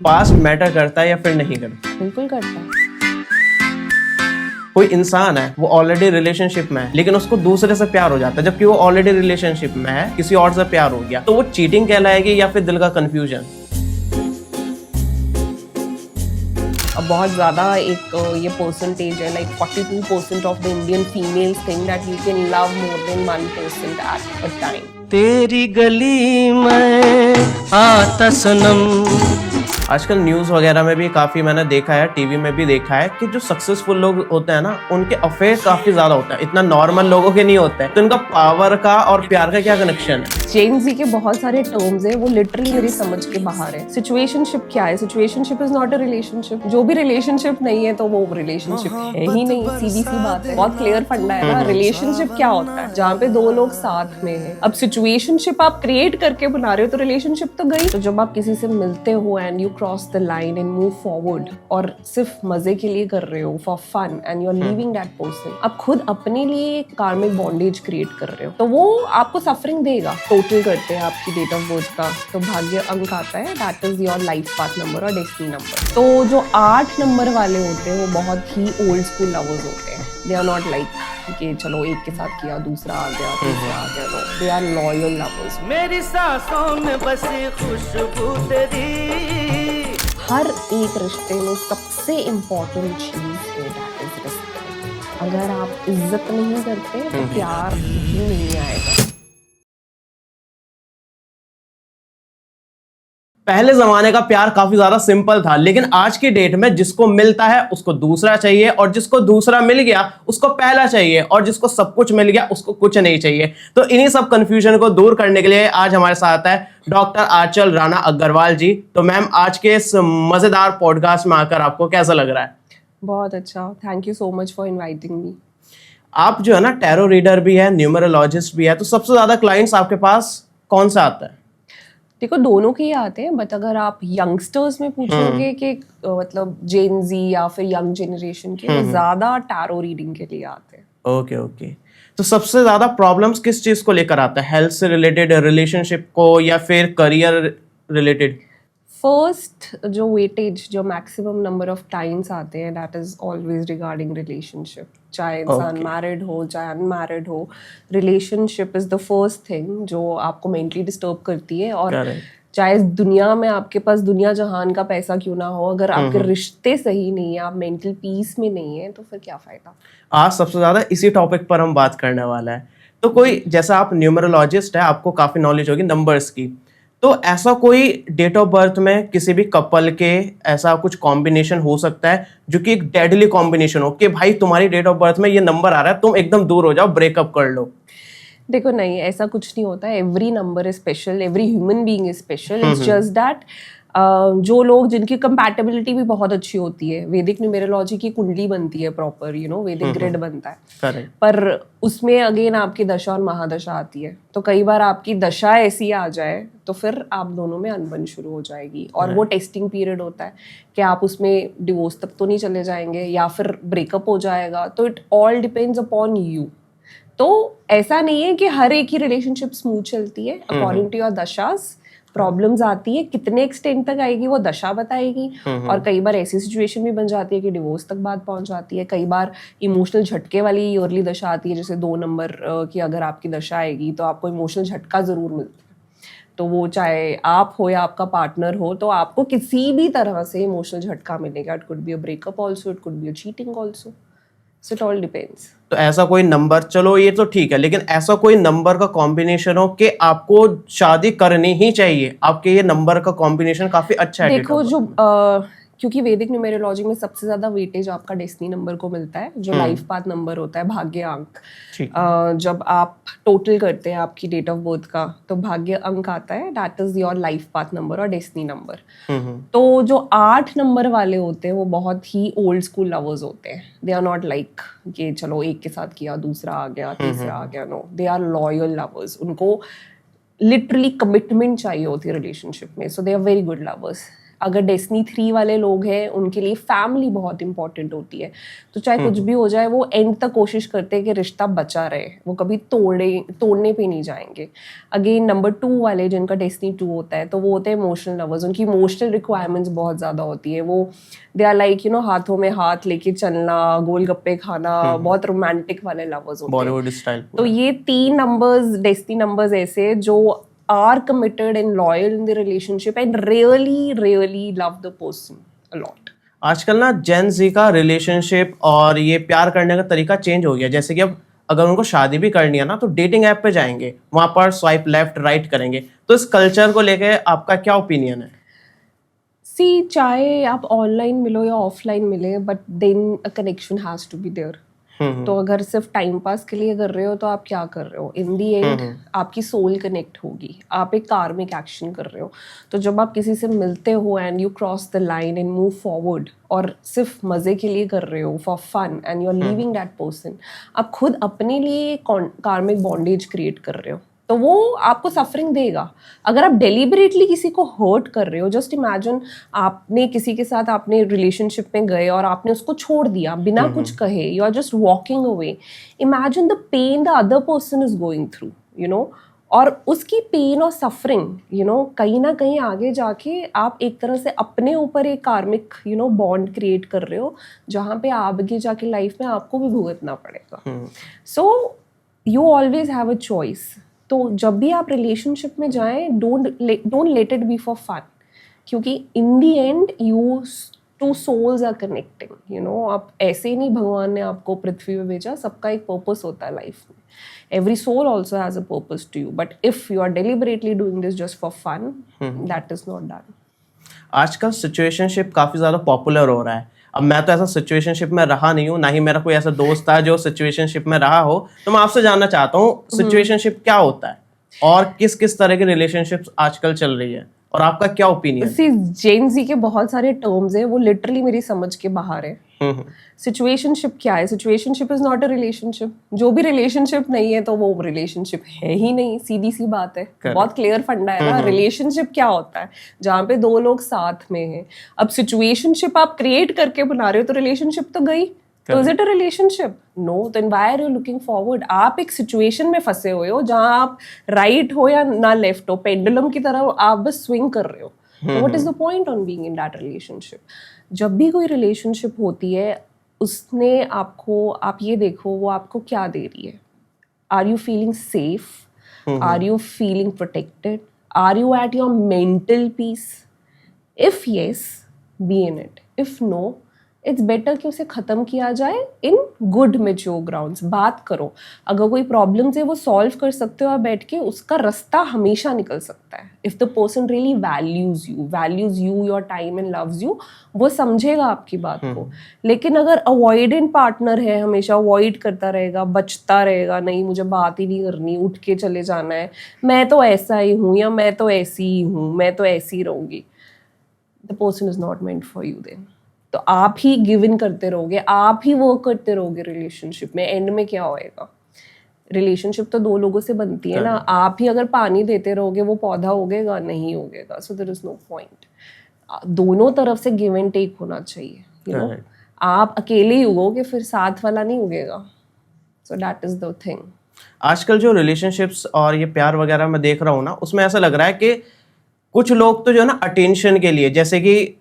Past matter करता है या फिर नहीं करता? बिल्कुल करता है। कोई इंसान है वो ऑलरेडी रिलेशनशिप में है लेकिन उसको दूसरे से प्यार हो जाता है जबकि वो ऑलरेडी रिलेशनशिप में है, किसी और से प्यार हो गया, तो वो चीटिंग कहलाएगी या फिर दिल का कंफ्यूजन? अब बहुत ज़्यादा एक ये परसेंटेज है, like 42% of the Indian females think that you can love more than one person at a time. तेरी गली में आता सनम। आजकल न्यूज़ वगैरह में भी काफ़ी मैंने देखा है, टीवी में भी देखा है कि जो सक्सेसफुल लोग होते हैं ना उनके अफेयर काफ़ी ज़्यादा होता है, इतना नॉर्मल लोगों के नहीं होता है। तो इनका पावर का और प्यार का क्या कनेक्शन है? जेन जी के बहुत सारे टर्म्स हैं वो लिटरली मेरी समझ के बाहर है। सिचुएशनशिप क्या है? Situationship is not a relationship. जो भी रिलेशनशिप नहीं है तो वो रिलेशनशिप है ही नहीं, सीधी सी बात है। बहुत क्लियर फंडा है ना। रिलेशनशिप क्या होता है? जहाँ पे दो लोग साथ में हैं। अब सिचुएशनशिप आप क्रिएट करके बना रहे हो तो रिलेशनशिप तो गई। तो जब आप किसी से मिलते हो and you cross the line and move forward और सिर्फ मजे के लिए कर रहे हो, for fun, and you are leaving that person, आप खुद अपने लिए एक कार्मिक बॉन्डेज क्रिएट कर रहे हो, तो वो आपको सफरिंग देगा। टोटल करते हैं आपकी डेट ऑफ बर्थ का तो भाग्य अंक आता है, that is your life path number और डेस्टिनी नंबर। तो जो 8 नंबर वाले होते हैं वो बहुत ही ओल्ड स्कूल लवर्स होते हैं। दे आर नॉट लाइक कि चलो एक के साथ किया दूसरा आ गया तीसरा आ गया। No, they are loyal lovers. मेरी सांसों में बसी खुशबू तेरी। हर एक रिश्ते में सबसे इम्पोर्टेंट चीज है दैट इज रिस्पेक्ट। अगर आप इज्जत नहीं करते तो प्यार भी नहीं आएगा। पहले जमाने का प्यार काफी ज्यादा सिंपल था लेकिन आज की डेट में जिसको मिलता है उसको दूसरा चाहिए और जिसको दूसरा मिल गया उसको पहला चाहिए और जिसको सब कुछ मिल गया उसको कुछ नहीं चाहिए। तो इन्हीं सब कंफ्यूजन को दूर करने के लिए आज हमारे साथ है डॉक्टर आंचल राणा अग्रवाल जी। तो मैम, आज के इस मजेदार पॉडकास्ट में आकर आपको कैसा लग रहा है? बहुत अच्छा, thank you so much for inviting me. आप जो है ना टैरो रीडर भी है, न्यूमरोलॉजिस्ट भी है, तो सबसे ज्यादा क्लाइंट्स आपके पास कौन सा आता है? देखो दोनों के ही आते हैं, बट अगर आप यंगस्टर्स में पूछोगे कि मतलब जेन जी या फिर यंग जनरेशन के, वो ज्यादा टैरो रीडिंग के लिए आते हैं। Okay okay. तो सबसे ज्यादा प्रॉब्लम्स किस चीज को लेकर आता है? हेल्थ से रिलेटेड, रिलेशनशिप को, या फिर करियर रिलेटेड? फर्स्ट जो वेटेज, जो मैक्सिमम नंबर ऑफ टाइम्स आते हैं, that is always regarding relationship. चाहे इंसान मैरिड हो चाहे अनमैरिड हो, relationship is the first thing जो आपको मेंटली डिस्टर्ब करती है। और चाहे दुनिया में आपके पास दुनिया जहान का पैसा क्यों ना हो, अगर आपके रिश्ते सही नहीं है, आप मेंटल पीस में नहीं है, तो फिर क्या फायदा। आज सबसे ज्यादा इसी टॉपिक पर हम बात करने वाला है। तो कोई, जैसा आप न्यूमरोलॉजिस्ट है, आपको काफी नॉलेज होगी नंबर्स की, तो ऐसा कोई डेट ऑफ बर्थ में किसी भी कपल के ऐसा कुछ कॉम्बिनेशन हो सकता है जो कि एक डेडली कॉम्बिनेशन हो कि भाई तुम्हारी डेट ऑफ बर्थ में ये नंबर आ रहा है, तुम एकदम दूर हो जाओ, ब्रेकअप कर लो? देखो नहीं, ऐसा कुछ नहीं होता है। Every number is special, every human being is special. It's just that जो लोग जिनकी कंपैटिबिलिटी भी बहुत अच्छी होती है, वैदिक न्यूमेरोलॉजी की कुंडली बनती है प्रॉपर, यू नो, वैदिक ग्रिड बनता है। Correct. पर उसमें अगेन आपकी दशा और महादशा आती है, तो कई बार आपकी दशा ऐसी आ जाए तो फिर आप दोनों में अनबन शुरू हो जाएगी। और वो टेस्टिंग पीरियड होता है कि आप उसमें डिवोर्स तक तो नहीं चले जाएंगे या फिर ब्रेकअप हो जाएगा। तो it all depends upon you. तो ऐसा नहीं है कि हर एक ही रिलेशनशिप स्मूथ चलती है। अकॉर्डिंग टू योर दशास प्रॉब्लम्स आती है, कितने एक्सटेंट तक आएगी वो दशा बताएगी। और कई बार ऐसी सिचुएशन भी बन जाती है कि डिवोर्स तक बात पहुंच जाती है। कई बार इमोशनल झटके वाली अर्ली दशा आती है, जैसे 2 नंबर की अगर आपकी दशा आएगी तो आपको इमोशनल झटका जरूर मिलता है। तो वो चाहे आप हो या आपका पार्टनर हो, तो आपको किसी भी तरह से इमोशनल झटका मिलेगा। It could be a breakup also, it could be a cheating also, so it all depends. तो ऐसा कोई नंबर, चलो ये तो ठीक है, लेकिन ऐसा कोई नंबर का कॉम्बिनेशन हो कि आपको शादी करनी ही चाहिए, आपके ये नंबर का कॉम्बिनेशन काफी अच्छा है? देखो जो क्योंकि वैदिक न्यूमेरोलॉजी में सबसे ज्यादा वेटेज आपका डेस्टिनी नंबर को मिलता है, जो लाइफ पाथ नंबर होता है, भाग्य अंक। जब आप टोटल करते हैं आपकी डेट ऑफ बर्थ का तो भाग्य अंक आता है, that is your life path number और डेस्टिनी नंबर। तो जो 8 नंबर वाले होते हैं वो बहुत ही ओल्ड स्कूल लवर्स होते हैं। दे आर नॉट लाइक कि चलो एक के साथ किया दूसरा आ गया तीसरा आ गया। No, they are loyal lovers. उनको लिटरली कमिटमेंट चाहिए होती है रिलेशनशिप में, so they are very good lovers. अगर डेस्टिनी 3 वाले लोग हैं उनके लिए फैमिली बहुत इंपॉर्टेंट होती है, तो चाहे कुछ भी हो जाए वो एंड तक कोशिश करते हैं कि रिश्ता बचा रहे, वो कभी तोड़ने पे नहीं जाएंगे। अगेन नंबर 2 वाले जिनका डेस्टिनी 2 होता है, तो वो होते हैं इमोशनल लवर्स। उनकी इमोशनल रिक्वायरमेंट्स बहुत ज़्यादा होती है, वो दे आर लाइक हाथों में हाथ लेके चलना, गोलगप्पे खाना, बहुत रोमांटिक वाले लवर्स होते हैं बॉलीवुड स्टाइल। तो ये 3 नंबर्स डेस्टिनी नंबर्स ऐसे जो are committed and loyal in the relationship and really love the person a lot. आजकल ना जेन जी का रिलेशनशिप और ये प्यार करने का तरीका चेंज हो गया। जैसे कि अब अगर उनको शादी भी करनी है ना तो डेटिंग ऐप पे जाएंगे, वहां पर स्वाइप लेफ्ट राइट करेंगे। तो इस कल्चर को लेके आपका क्या ओपिनियन है? See, चाहे आप ऑनलाइन मिलो या ऑफलाइन मिले, but then a connection has to be there. तो अगर सिर्फ टाइम पास के लिए कर रहे हो तो आप क्या कर रहे हो? इन दी एंड आपकी सोल कनेक्ट होगी, आप एक कार्मिक एक्शन कर रहे हो। तो जब आप किसी से मिलते हो and you cross the line and move forward, और सिर्फ मजे के लिए कर रहे हो for fun and you are leaving that person, आप खुद अपने लिए कार्मिक बॉन्डेज क्रिएट कर रहे हो, तो वो आपको सफरिंग देगा। अगर आप डेलिबरेटली किसी को हर्ट कर रहे हो, जस्ट इमेजिन आपने किसी के साथ आपने रिलेशनशिप में गए और आपने उसको छोड़ दिया बिना कुछ कहे, you are just walking away. Imagine the pain the other person is going through, और उसकी पेन और सफरिंग कहीं ना कहीं आगे जाके आप एक तरह से अपने ऊपर एक कार्मिक बॉन्ड क्रिएट कर रहे हो, जहाँ पे आगे जाके लाइफ में आपको भी भुगतना पड़ेगा। So you always have a choice. तो जब भी आप रिलेशनशिप में जाएं, don't let it be for fun, क्योंकि in the end you two souls are connecting. आप ऐसे ही नहीं भगवान ने आपको पृथ्वी पे भेजा, सबका एक पर्पस होता है लाइफ में। Every soul also has a purpose to you, but if you are deliberately doing this just for fun, that is not done. आजकल सिचुएशनशिप काफी ज्यादा पॉपुलर हो रहा है। अब मैं तो ऐसा सिचुएशनशिप में रहा नहीं हूँ, ना ही मेरा कोई ऐसा दोस्त था जो सिचुएशनशिप में रहा हो। तो मैं आपसे जानना चाहता हूँ सिचुएशनशिप क्या होता है और किस किस तरह के रिलेशनशिप्स आजकल चल रही है, और आपका क्या ओपिनियन? जेन जी के बहुत सारे टर्म्स हैं, वो लिटरली मेरी समझ के बाहर है। सिचुएशनशिप क्या है? Situationship is not a relationship. जो भी रिलेशनशिप नहीं है तो वो रिलेशनशिप है ही नहीं, सीधी सी बात है। बहुत क्लियर फंडा है ना। रिलेशनशिप क्या होता है? जहाँ पे 2 लोग साथ में हैं। अब सिचुएशनशिप आप क्रिएट करके बना रहे हो तो रिलेशनशिप तो गई। तो is it a relationship? No. तो why are you looking forward? आप एक सिचुएशन में फंसे हुए हो जहाँ आप राइट हो या ना लेफ्ट हो, पेंडुलम की तरह आप बस स्विंग कर रहे हो। तो what is the point on being in that relationship? जब भी कोई रिलेशनशिप होती है, उसने आपको, आप ये देखो वो आपको क्या दे रही है। Are you feeling safe? Are you feeling protected? Are you at your mental peace? If yes, be in it. If no, it's better कि उसे ख़त्म किया जाए इन गुड मैच्योर ग्राउंड्स। बात करो, अगर कोई प्रॉब्लम्स है वो सॉल्व कर सकते हो आप बैठ के, उसका रास्ता हमेशा निकल सकता है। If the person really values you your time and loves you, वो समझेगा आपकी बात को। लेकिन अगर अवॉइडेंट पार्टनर है, हमेशा अवॉइड करता रहेगा, बचता रहेगा, नहीं मुझे बात ही नहीं करनी, उठ के चले जाना है, मैं तो ऐसा ही हूँ या मैं तो ऐसी ही हूँ, मैं तो ऐसी रहूँगी, the person is not meant for you then. तो आप ही गिव इन करते रहोगे, आप ही वर्क करते रहोगे रिलेशनशिप में। एंड में क्या होएगा? रिलेशनशिप तो 2 लोगों से बनती है ना। आप ही अगर पानी देते रहोगे वो पौधा उगेगा? नहीं उगेगा। So there is no point. दोनों तरफ से गिव एंड टेक होना चाहिए। आप अकेले ही उगोगे, फिर साथ वाला नहीं उगेगा। So that is the thing. आजकल जो रिलेशनशिप्स और ये प्यार वगैरह मैं देख रहा हूँ ना, उसमें ऐसा लग रहा है कि कुछ लोग तो जो है ना अटेंशन के लिए, जैसे कि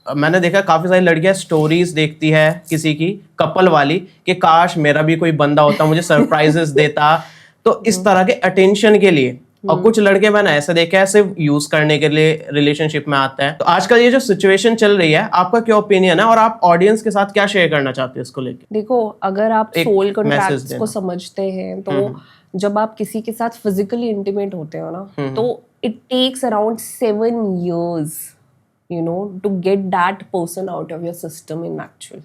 मैंने देखा काफी सारी लड़कियां स्टोरीज देखती है किसी की कपल वाली कि काश मेरा भी कोई बंदा होता, मुझे सरप्राइजेस देता। तो इस तरह के अटेंशन के लिए। और कुछ लड़के मैंने ऐसे देखा है सिर्फ यूज करने के लिए रिलेशनशिप में आते हैं। तो आजकल ये जो सिचुएशन चल रही है, आपका क्या ओपिनियन है और आप ऑडियंस के साथ क्या शेयर करना चाहते हैं इसको लेके? देखो, अगर आप सोल कॉन्ट्रैक्ट्स को समझते हैं तो जब आप किसी के साथ फिजिकली इंटीमेट होते हो ना, तो it takes around 7 years to get that person out of your system in actual.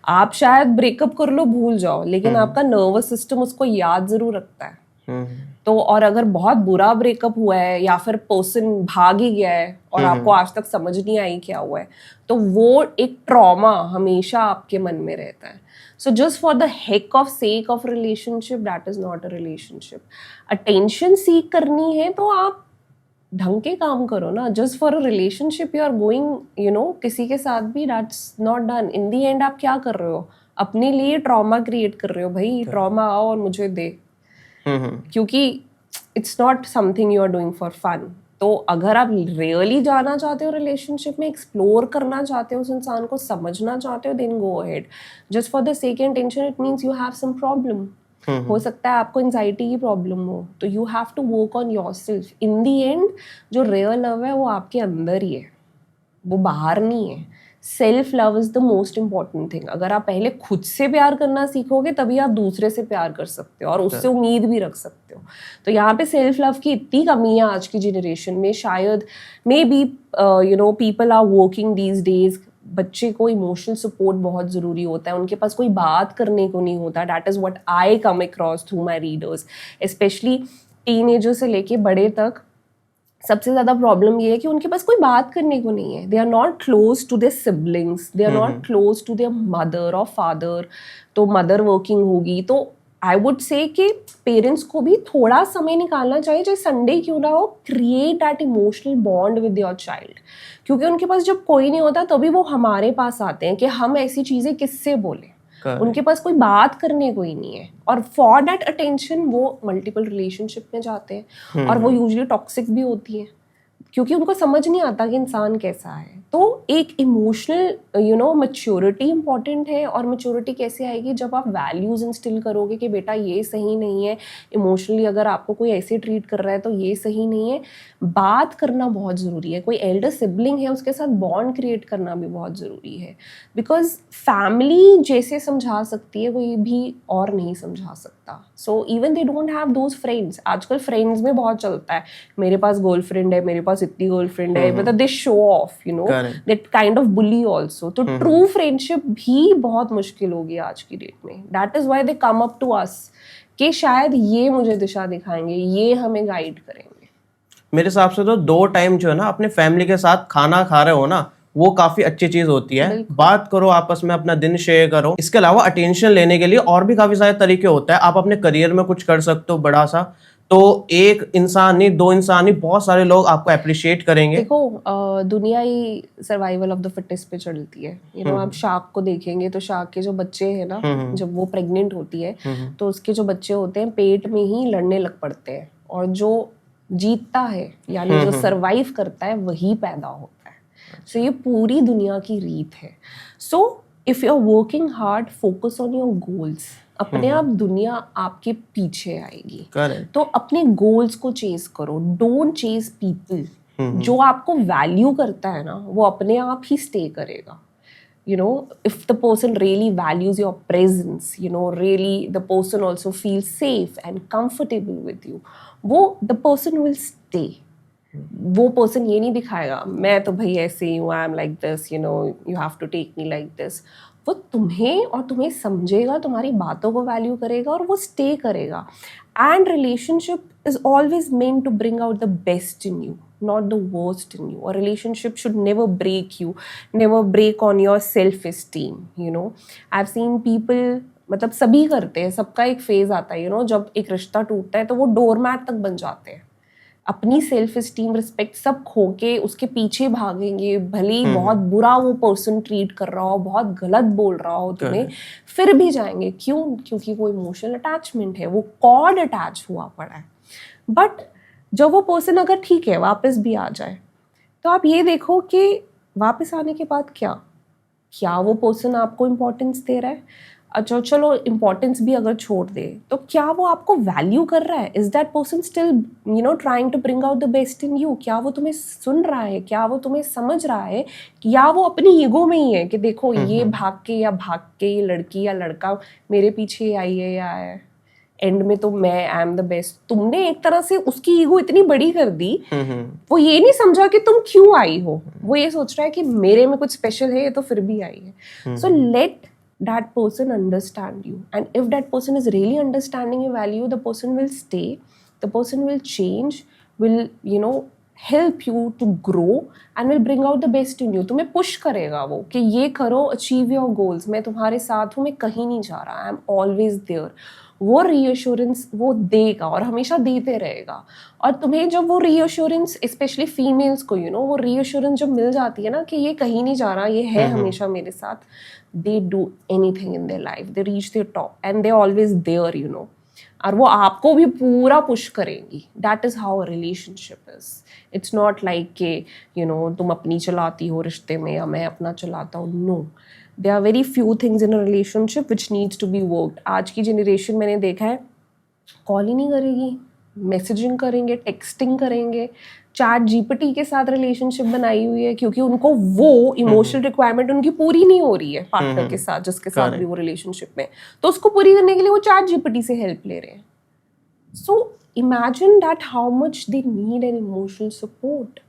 आप शायद ब्रेकअप कर लो, भूल जाओ, लेकिन आपका नर्वस सिस्टम उसको याद जरूर रखता है। तो और अगर बहुत बुरा ब्रेकअप हुआ है या फिर पर्सन भाग ही गया है और आपको आज तक समझ नहीं आई क्या हुआ है, तो वो एक ट्रॉमा हमेशा आपके मन में रहता है। So just for the heck of sake of relationship, that is not a relationship. Attention seek करनी है तो आप ढंग के काम करो ना. Just for a relationship you are going you know किसी के साथ भी, that's not done. In the end आप क्या कर रहे हो, अपने लिए ट्रॉमा क्रिएट कर रहे हो. भाई ट्रॉमा आओ और मुझे दे, क्योंकि it's not something you are doing for fun. तो अगर आप रियली जाना चाहते हो रिलेशनशिप में, एक्सप्लोर करना चाहते हो उस इंसान को, समझना चाहते हो, then go ahead. Just for the sake and tension it means you have some problem. हो सकता है आपको एंजाइटी की प्रॉब्लम हो, तो you have to work on yourself. In the end जो रियल लव है वो आपके अंदर ही है, वो बाहर नहीं है. Self love is the most important thing. अगर आप पहले खुद से प्यार करना सीखोगे तभी आप दूसरे से प्यार कर सकते हो और उससे उम्मीद भी रख सकते हो. तो यहाँ पे सेल्फ लव की इतनी कमी है आज की जनरेशन में. शायद maybe you know people are working these days. बच्चे को इमोशनल सपोर्ट बहुत ज़रूरी होता है, उनके पास कोई बात करने को नहीं होता. That is what I come across through my readers, specially teenager से लेके बड़े तक. सबसे ज़्यादा प्रॉब्लम ये है कि उनके पास कोई बात करने को नहीं है. They are not close to their siblings, they are not close to their mother और फादर. तो मदर वर्किंग होगी तो आई वुड से कि पेरेंट्स को भी थोड़ा समय निकालना चाहिए, चाहे संडे क्यों ना हो, create that emotional bond with your child. क्योंकि उनके पास जब कोई नहीं होता तभी वो हमारे पास आते हैं कि हम ऐसी चीज़ें किससे बोलें. उनके पास कोई बात करने को ही नहीं है, और फॉर दैट अटेंशन वो मल्टीपल रिलेशनशिप में जाते हैं. और वो यूजुअली टॉक्सिक भी होती है क्योंकि उनको समझ नहीं आता कि इंसान कैसा है. तो एक emotional you know maturity important है. और मैच्योरिटी कैसे आएगी, जब आप वैल्यूज़ इंस्टिल करोगे कि बेटा ये सही नहीं है, इमोशनली अगर आपको कोई ऐसे ट्रीट कर रहा है तो ये सही नहीं है. बात करना बहुत ज़रूरी है. कोई एल्डर सिबलिंग है उसके साथ बॉन्ड क्रिएट करना भी बहुत ज़रूरी है. बिकॉज फैमिली जैसे समझा सकती है कोई भी और नहीं समझा सकता. So even they don't have those friends. आजकल फ्रेंड्स में बहुत चलता है, मेरे पास गर्लफ्रेंड है, मेरे पास इतनी गर्लफ्रेंड है, मतलब they show off you know, that kind of bully also. तो ट्रू फ्रेंडशिप भी बहुत मुश्किल होगी आज की डेट में. That is why they come up to us कि शायद ये मुझे दिशा दिखाएंगे, ये हमें गाइड करेंगे. मेरे हिसाब से तो 2 टाइम जो है ना अपने फैमिली के साथ खाना खा रहे हो ना, वो काफी अच्छी चीज होती है. बात करो आपस में, अपना दिन शेयर करो. इसके अलावा अटेंशन लेने के लिए और भी काफी सारे तरीके होते हैं. आप अपने करियर में कुछ कर सकते हो बड़ा सा, तो एक इंसान नहीं, 2 इंसान नहीं, बहुत सारे लोग आपको अप्रिशिएट करेंगे. देखो दुनिया ही सर्वाइवल ऑफ द फिटेस्ट पे चलती है. यू नो आप शार्क को देखेंगे तो शार्क के जो बच्चे हैं ना, जब वो प्रेग्नेंट होती है तो उसके जो बच्चे होते हैं पेट में ही लड़ने लग पड़ते हैं, और जो जीतता है यानी जो सरवाइव करता है वही पैदा होता है. सो ये पूरी दुनिया की रीत है. So if you are working hard, focus on your goals, अपने आप दुनिया आपके पीछे आएगी. तो अपने गोल्स को चेस करो, डोंट चेस पीपल. जो आपको वैल्यू करता है ना वो अपने आप ही स्टे करेगा. You know, if the person really values your presence, you know, really the person also feels safe and comfortable with you, the person will stay. वो पर्सन ये नहीं दिखाएगा मैं तो भाई ऐसे ही हूँ, I am like this, you know you have to take me like this. वो तुम्हें और तुम्हें समझेगा, तुम्हारी बातों को वैल्यू करेगा और वो स्टे करेगा. And relationship is always meant to bring out the best in you, not the worst in you. A relationship should never break you, never break on your self-esteem, you know. I've seen people, मतलब सभी करते हैं, सबका एक phase आता है, you know, जब एक रिश्ता टूटता है तो वो डोरमैट तक बन जाते हैं. अपनी सेल्फ इस्टीम, रिस्पेक्ट सब खो के उसके पीछे भागेंगे, भले ही बहुत बुरा वो पर्सन ट्रीट कर रहा हो, बहुत गलत बोल रहा हो तुम्हें, फिर भी जाएंगे. क्यों? क्योंकि वो इमोशनल अटैचमेंट है, वो कॉर्ड अटैच हुआ पड़ा है. बट जब वो पर्सन अगर ठीक है वापस भी आ जाए तो आप ये देखो कि वापस आने के बाद क्या वो पर्सन आपको इम्पोर्टेंस दे रहा है. अच्छा चलो इम्पोर्टेंस भी अगर छोड़ दे तो क्या वो आपको वैल्यू कर रहा है? Is that person still you know trying to bring out the best in you? क्या वो तुम्हें सुन रहा है? क्या वो तुम्हें समझ रहा है? या वो अपनी ईगो में ही है कि देखो ये भाग के ये लड़की या लड़का मेरे पीछे आई है या है, एंड में तो मैं आई एम द बेस्ट. तुमने एक तरह से उसकी ईगो इतनी बड़ी कर दी, वो ये नहीं समझा कि तुम क्यों आई हो, वो ये सोच रहा है कि मेरे में कुछ स्पेशल है, ये तो फिर भी आई है. So let that person understand you, and if that person is really understanding your value, the person will stay, the person will change, will you know help you to grow and will bring out the best in you. तुम्हें push करेगा वो कि ये करो, achieve your goals, मैं तुम्हारे साथ हूँ, मैं कहीं नहीं जा रहा, I am always there. वो रीअश्योरेंस वो देगा और हमेशा देते रहेगा। और तुम्हें जब वो रीअश्योरेंस, स्पेशली फीमेल्स को वो रीअश्योरेंस जब मिल जाती है ना कि ये कहीं नहीं जा रहा, ये है हमेशा मेरे साथ, they do anything in their life, they reach their top and they always there और वो आपको भी पूरा पुश करेंगी। That is how a relationship is. It's not like कि तुम अपनी चलाती हो रिश्ते में या मैं अपना चलाता हूँ। No, there are very few things in a relationship which needs to be worked। आज की जनरेशन मैंने देखा है कॉल ही नहीं करेगी, मैसेजिंग करेंगे, टेक्सटिंग करेंगे, चैट जीपीटी के साथ रिलेशनशिप बनाई हुई है क्योंकि उनको वो इमोशनल रिक्वायरमेंट उनकी पूरी नहीं हो रही है पार्टनर के साथ, जिसके साथ भी वो रिलेशनशिप में, तो उसको पूरी करने के लिए वो चैट जीपीटी से हेल्प ले रहे हैं। So imagine that how much they need an emotional support.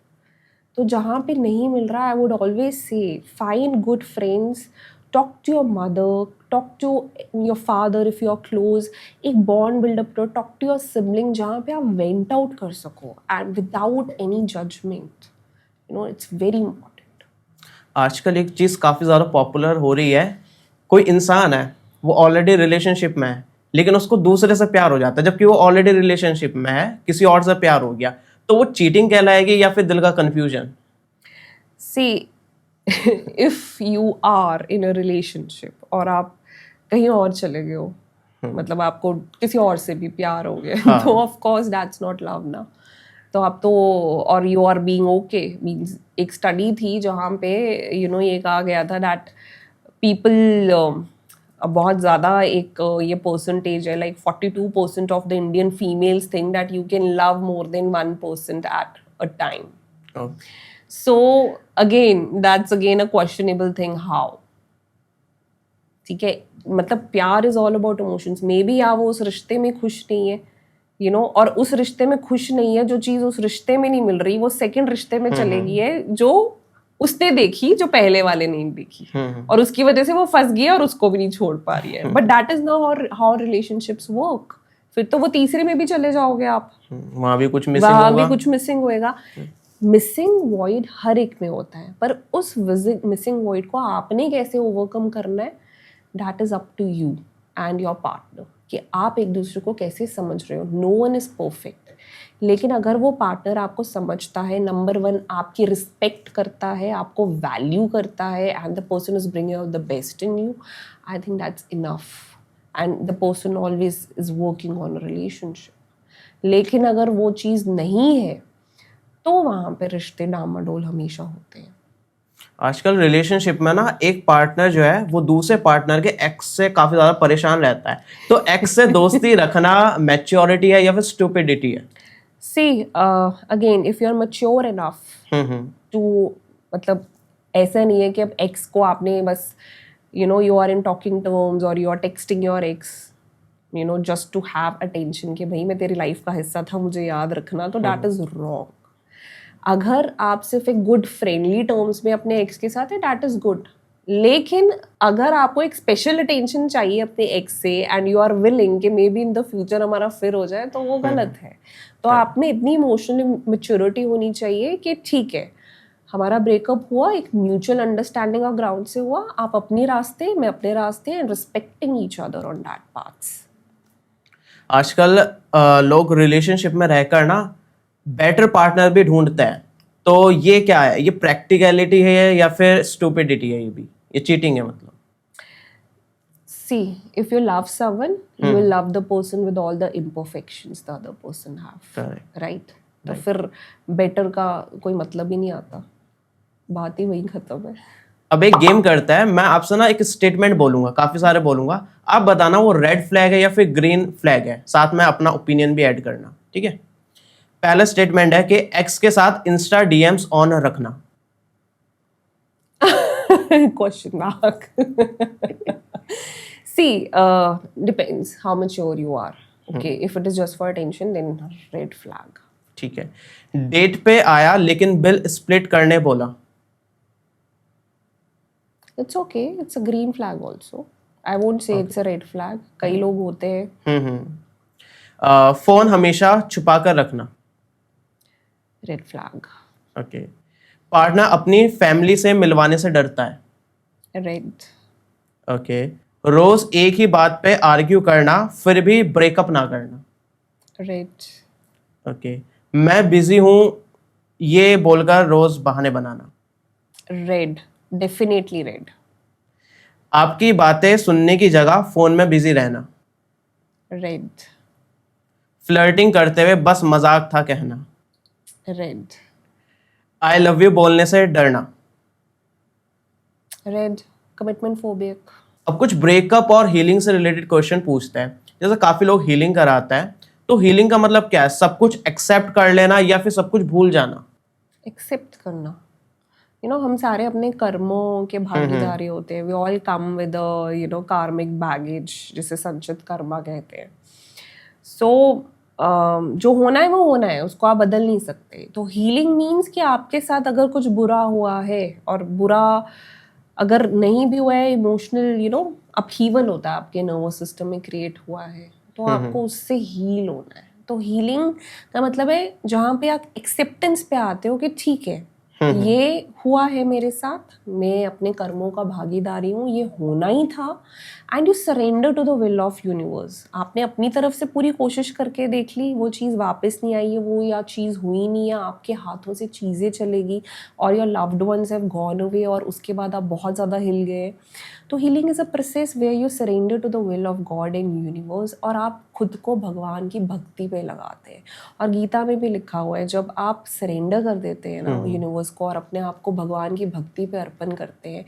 तो जहाँ पे नहीं मिल रहा, I would always say find good friends, talk to your mother, talk to your father if you are close, एक बॉन्ड बिल्डअप करो, talk to your sibling जहाँ पे आप वेंट आउट कर सको and without any judgement. It's very important. आजकल एक चीज़ काफ़ी ज़्यादा पॉपुलर हो रही है, कोई इंसान है वो ऑलरेडी रिलेशनशिप में है लेकिन उसको दूसरे से प्यार हो जाता है, जबकि वो ऑलरेडी रिलेशनशिप में है, किसी और से प्यार हो गया, तो वो चीटिंग कहलाएगी या फिर दिल का confusion? See, if you are in a relationship और आप कहीं और चले गए हो, मतलब आपको किसी और से भी प्यार हो गया, तो of course that's not love ना। तो आप तो, और you are being okay means, एक स्टडी थी जहाँ पे ये कहा गया था दैट पीपल, बहुत ज़्यादा एक ये परसेंटेज है, like 42% of the Indian females think that you can love more than 1% at a time. So again that's again a questionable thing, how? ठीक है, मतलब प्यार is all about emotions. May be या वो उस रिश्ते में खुश नहीं है और उस रिश्ते में खुश नहीं है, जो चीज़ उस रिश्ते में नहीं मिल रही वो सेकंड रिश्ते में चलेगी है, जो उसने देखी जो पहले वाले नहीं देखी, और उसकी वजह से वो फंस गई और उसको भी नहीं छोड़ पा रही है। But that is not how relationships work. फिर तो वो तीसरे में भी चले जाओगे आप, वहाँ भी कुछ मिसिंग होएगा। मिसिंग वॉइड हर एक में होता है, पर उस मिसिंग वॉइड को आपने कैसे ओवरकम करना है, that is up to you and your partner, कि आप एक दूसरे को कैसे समझ रहे हो। नो वन इज परफेक्ट, लेकिन अगर वो पार्टनर आपको समझता है, नंबर 1 आपकी रिस्पेक्ट करता है, आपको वैल्यू करता है, and the person is bringing out the best in you, I think that's enough, and the person always is working on a relationship. लेकिन अगर वो चीज़ नहीं है तो वहाँ पे रिश्ते डामाडोल हमेशा होते हैं। आजकल रिलेशनशिप में ना एक पार्टनर जो है वो दूसरे पार्टनर के एक्स से काफी ज्यादा परेशान रहता है, तो एक्स से दोस्ती रखना मैच्योरिटी है या फिर स्टूपिडिटी है? See, again, if you're mature enough to, मतलब ऐसा नहीं है कि अब एक्स को आपने बस you are in talking terms or you are texting your ex just to have attention कि भाई मैं तेरी लाइफ का हिस्सा था, मुझे याद रखना, तो that is wrong। अगर आप सिर्फ एक गुड फ्रेंडली टर्म्स में अपने एक्स के साथ है, दैट इज गुड, लेकिन अगर आपको एक स्पेशल अटेंशन चाहिए अपने एक्स से एंड यू आर विलिंग कि may be in the future हमारा फिर हो जाए, तो वो गलत है। तो आप में इतनी इमोशनल मैच्योरिटी होनी चाहिए कि ठीक है, हमारा ब्रेकअप हुआ, एक म्यूचुअल अंडरस्टैंडिंग और ग्राउंड से हुआ, आप अपने रास्ते, मैं अपने रास्ते, and respecting each other on that paths. आजकल लोग रिलेशनशिप में रहकर ना बेटर पार्टनर भी ढूंढते हैं, तो ये क्या है? ये प्रैक्टिकलिटी है या फिर स्टूपिडिटी है? ये चीटिंग है मतलब? See, if you love someone, you will love the person with all the imperfections the other person have, Correct. right? तो फिर बेटर का कोई मतलब ही नहीं आता, बात ही वही खत्म है। अब एक गेम करता है, मैं आपसे ना एक स्टेटमेंट बोलूंगा, काफी सारे बोलूंगा, आप बताना वो रेड फ्लैग है या फिर ग्रीन फ्लैग है, साथ में अपना ओपिनियन भी ऐड करना, ठीक है? पहला स्टेटमेंट है कि एक्स के साथ इंस्टा डीएम्स ऑन रखना। Question mark. See, depends how mature you are. Okay, if it is just for attention, then red flag. ठीक है। डेट पे आया लेकिन बिल स्प्लिट करने बोला। It's okay. It's a green flag also. I won't say it's a red flag. कई लोग होते हैं। फोन हमेशा छुपा कर रखना। Red flag. ओके। पार्टनर अपनी फैमिली से मिलवाने से डरता है। Red. ओके। रोज एक ही बात पे आर्ग्यू करना फिर भी ब्रेकअप ना करना। रेड। ओके। मैं बिजी हूं ये बोलकर रोज बहाने बनाना। Red, definitely red. आपकी बातें सुनने की जगह फोन में बिजी रहना। रेड। फ्लर्टिंग करते हुए बस मजाक था कहना। रेड। आई लव यू बोलने से डरना। Red, commitment phobic. अब कुछ ब्रेकअप और हीलिंग से रिलेटेड क्वेश्चन पूछते हैं। जैसे काफी लोग हीलिंग कराते हैं, तो हीलिंग का मतलब क्या है? सब कुछ एक्सेप्ट कर लेना या फिर सब कुछ भूल जाना? एक्सेप्ट करना। हम सारे अपने कर्मों के भागीदारी होते हैं। वी ऑल कम विद कार्मिक बैगेज, जिसे संचित कर्मा कहते हैं। सो जो होना है वो होना है, उसको आप बदल नहीं सकते। तो हीलिंग मीन्स कि आपके साथ अगर कुछ बुरा हुआ है, और बुरा अगर नहीं भी हुआ है, इमोशनल अपहीवल होता है आपके नर्वस सिस्टम में क्रिएट हुआ है, तो आपको उससे हील होना है। तो हीलिंग का मतलब है जहाँ पे आप एक्सेप्टेंस पे आते हो कि ठीक है, ये हुआ है मेरे साथ, मैं अपने कर्मों का भागीदारी हूँ, ये होना ही था, and you surrender to the will of universe. आपने अपनी तरफ से पूरी कोशिश करके देख ली, वो चीज़ वापस नहीं आई है, वो या चीज़ हुई नहीं, या आपके हाथों से चीज़ें चलेगी, और your loved ones have gone away, और उसके बाद आप बहुत ज़्यादा हिल गए। तो healing is a process where you surrender to the will of God and universe, और आप खुद को भगवान की भक्ति पे लगाते हैं। और गीता में भी लिखा हुआ है, जब आप सरेंडर कर देते हैं ना यूनिवर्स को, और अपने आप को भगवान की भक्ति पे अर्पण करते हैं,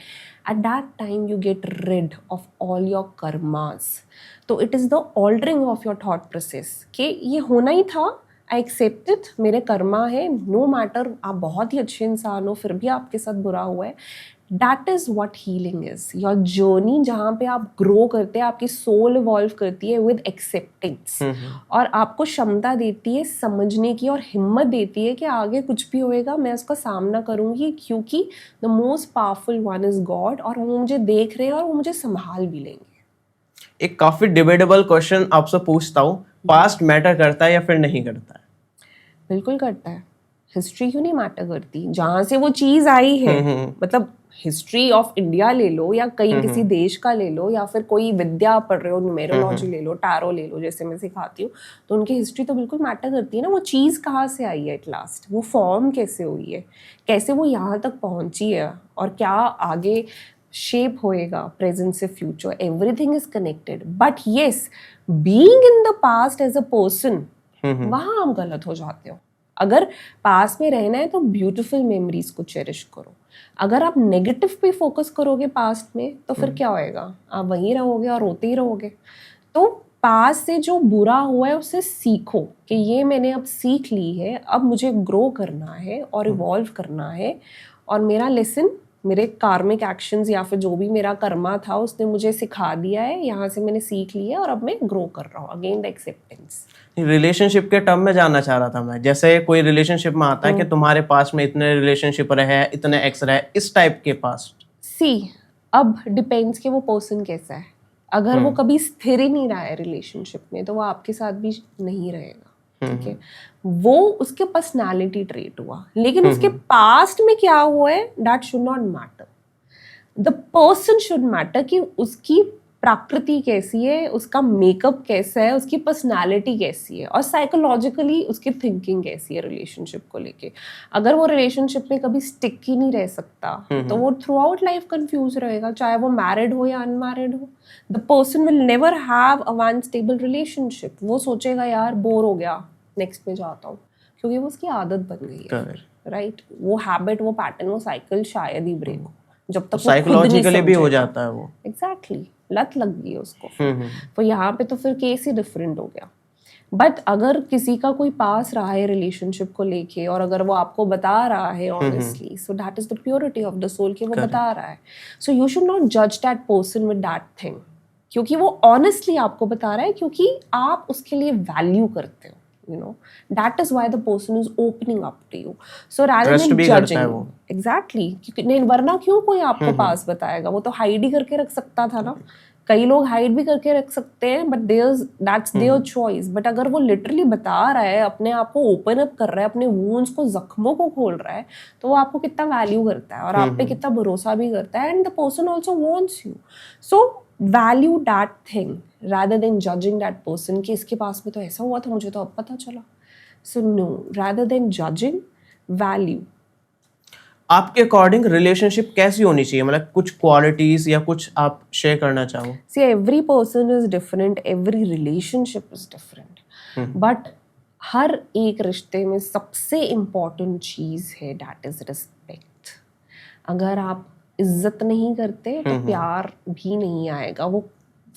at that time you get rid of all your karmas. तो it is the altering of your thought process कि ये होना ही था, आई एक्सेप्ट इट, मेरे कर्मा है, नो मैटर आप बहुत ही अच्छे इंसान हो फिर भी आपके साथ बुरा हुआ है। That is what healing is, your journey, जहाँ पे आप ग्रो करते हैं, आपकी सोल इवॉल्व करती है विद एक्सेप्टेंस, और आपको क्षमता देती है समझने की, और हिम्मत देती है कि आगे कुछ भी होएगा मैं उसका सामना करूँगी, क्योंकि the most powerful one is God, और वो मुझे देख रहे हैं और वो मुझे संभाल भी लेंगे। एक काफी डिबेटेबल क्वेश्चन आपसे पूछता हूँ, पास्ट मैटर करता है या फिर नहीं करता है? बिल्कुल करता है। हिस्ट्री क्यों नहीं मैटर करती? जहाँ से वो चीज़ आई है, मतलब हिस्ट्री ऑफ इंडिया ले लो, या कहीं किसी देश का ले लो, या फिर कोई विद्या पढ़ रहे हो, न्यूमेरोलॉजी ले लो, टैरो ले लो, जैसे मैं सिखाती हूँ, तो उनकी हिस्ट्री तो बिल्कुल मैटर करती है ना। वो चीज़ कहाँ से आई है एट लास्ट, वो फॉर्म कैसे हुई है, कैसे वो यहाँ तक पहुँची है, और क्या आगे शेप होएगा प्रेजेंट से future, everything is connected. But yes, being in the past as a person, वहाँ आप गलत हो जाते हो। अगर पास में रहना है तो ब्यूटीफुल मेमोरीज को चेरिश करो। अगर आप नेगेटिव पे फोकस करोगे पास्ट में, तो फिर क्या होएगा? आप वहीं रहोगे और रोते ही रहोगे। तो पास से जो बुरा हुआ है उससे सीखो कि ये मैंने अब सीख ली है, अब मुझे ग्रो करना है और इवॉल्व करना है, और मेरा लेसन, मेरे कार्मिक एक्शंस या फिर जो भी मेरा कर्मा था उसने मुझे सिखा दिया है, यहाँ से मैंने सीख लिया और अब मैं ग्रो कर रहा हूँ। Again the acceptance. रिलेशनशिप के टर्म में जानना चाह रहा था मैं। जैसे कोई रिलेशनशिप में आता है कि तुम्हारे पास में इतने रिलेशनशिप रहे, इतने एक्स रहे, इस टाइप के पास्ट। सी, अब डिपेंड्स कि वो पर्सन कैसा है। अगर वो कभी स्थिर ही नहीं रहा है रिलेशनशिप में, तो वो आपके साथ भी नहीं रहेगा। ठीक है, वो उसके पर्सनालिटी ट्रेट हुआ, लेकिन उसके पास्ट में क्या हुआ है that should not matter. The person should matter, कि उसकी प्रकृति कैसी है, उसका मेकअप कैसा है, उसकी पर्सनालिटी कैसी है, और साइकोलॉजिकली उसकी थिंकिंग कैसी है रिलेशनशिप को लेके। अगर वो रिलेशनशिप में कभी स्टिक ही नहीं रह सकता, तो वो थ्रू आउट लाइफ कंफ्यूज रहेगा, चाहे वो मैरिड हो या अनमैरिड हो। The person will never have a one stable relationship. वो सोचेगा यार बोर हो गया, नेक्स्ट पे जाता हूँ, क्योंकि वो उसकी आदत बन गई है। राइट, वो हैबिट, वो पैटर्न, वो साइकिल शायद ही ब्रेक हो, जब तक साइकोलॉजिकली भी हो जाता है वो। एग्जैक्टली, लत लग गई है उसको। तो यहाँ पे तो फिर केस ही डिफरेंट हो गया। बट अगर किसी का कोई पास रहा है रिलेशनशिप को लेके, और अगर वो आपको बता रहा है honestly, so that is the purity of the soul कि वो बता रहा है। सो यू शुड नॉट जज that person with that thing, क्योंकि वो ऑनेस्टली आपको बता रहा है, क्योंकि आप उसके लिए वैल्यू करते हो। You know, that is why the person is opening up to you. So rather than judging, exactly, क्योंकि नहीं, वरना क्यों कोई आपको पास बताएगा? वो तो हाइड ही करके रख सकता था ना। कई लोग हाइड भी करके रख सकते हैं, but that's their choice. But अगर वो लिटरली बता रहा है, अपने आप को ओपन अप कर रहा है, अपने वूंड्स को, जख्मों को खोल रहा है, तो वो आपको कितना वैल्यू करता है और आप पे कितना भरोसा भी करता है, and the person also wants you. So value that thing rather than judging that person कि इसके पास में तो ऐसा हुआ था, मुझे तो अब पता चला. So no, rather than judging, value. आपके अकॉर्डिंग रिलेशनशिप कैसी होनी चाहिए, मतलब कुछ क्वालिटीज या कुछ आप शेयर करना चाहो? See, every person is different, every relationship is different. But हर एक रिश्ते में सबसे इम्पोर्टेंट चीज़ है that is respect. अगर आप इज्जत नहीं करते तो प्यार भी नहीं आएगा. वो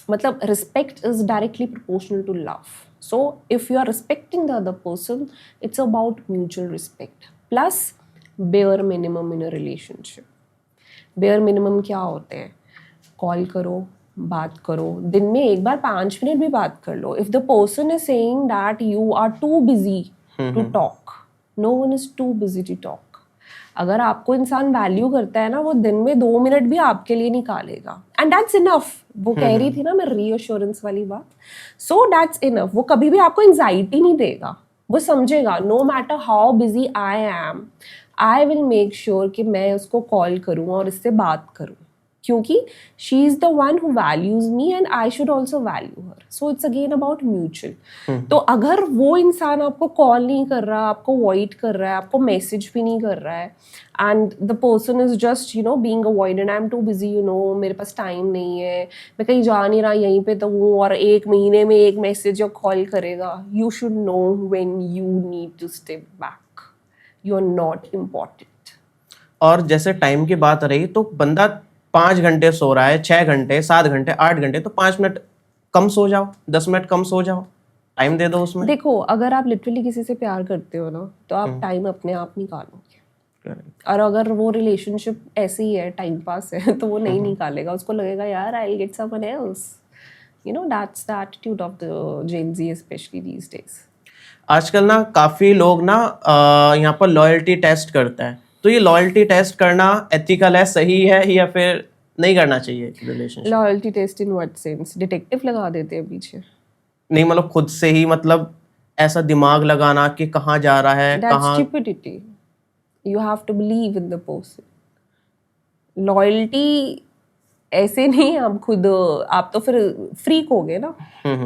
मतलब respect is directly proportional to love. So if you are respecting the other person, it's about mutual respect. Plus bare minimum in a relationship. Bare minimum क्या होते हैं? कॉल करो, बात करो, दिन में एक बार 5 मिनट भी बात कर लो. If the person is saying that you are too busy to talk, no one is too busy to talk. अगर आपको इंसान वैल्यू करता है ना, वो दिन में 2 मिनट भी आपके लिए निकालेगा. And that's enough. वो कह रही थी ना मैं रीअश्योरेंस वाली बात. So that's enough. वो कभी भी आपको एंजाइटी नहीं देगा. वो समझेगा no matter how busy I am, I will make sure कि मैं उसको कॉल करूँ और इससे बात करूँ, क्योंकि she is the one who values me and I should also value her. So it's again about mutual. तो अगर वो इंसान आपको कॉल नहीं कर रहा, आपको अवॉइड कर रहा है, आपको मैसेज भी नहीं कर रहा है, and the person is just being avoided, I am too busy, मेरे पास टाइम नहीं है, मैं कहीं जा नहीं रहा, यहीं पे तो हूँ, और 1 महीने में एक मैसेज या कॉल करेगा. You should know when you need to step back. You are not important. और जैसे टाइम की बात रही तो बंदा 5 घंटे सो रहा है, 6 घंटे, 7 घंटे, 8 घंटे, तो 5 मिनट कम सो जाओ, 10 मिनट कम सो जाओ, टाइम दे दो उसमें. देखो, अगर आप लिटरली किसी से प्यार करते हो ना, तो आप टाइम अपने आप निकालोगे. और अगर वो रिलेशनशिप ऐसे ही है, टाइम पास है, तो वो नहीं निकालेगा. उसको लगेगा यार I will get someone else. That's the attitude of the gen Z specially these days. आजकल ना काफी लोग ना यहाँ पर लॉयल्टी टेस्ट करता है. तो ये लॉयल्टी टेस्ट करना एथिकल है, सही है, या फिर नहीं करना चाहिए relationship? Loyalty test in what sense? Detective लगा देते हैं पीछे? नहीं, मतलब खुद से ही, मतलब ऐसा दिमाग लगाना कि कहाँ जा रहा है, That's कहाँ. stupidity. You have to believe in the person. Loyalty ऐसे नहीं, आप खुद, आप तो फिर फ्रीक हो गए ना.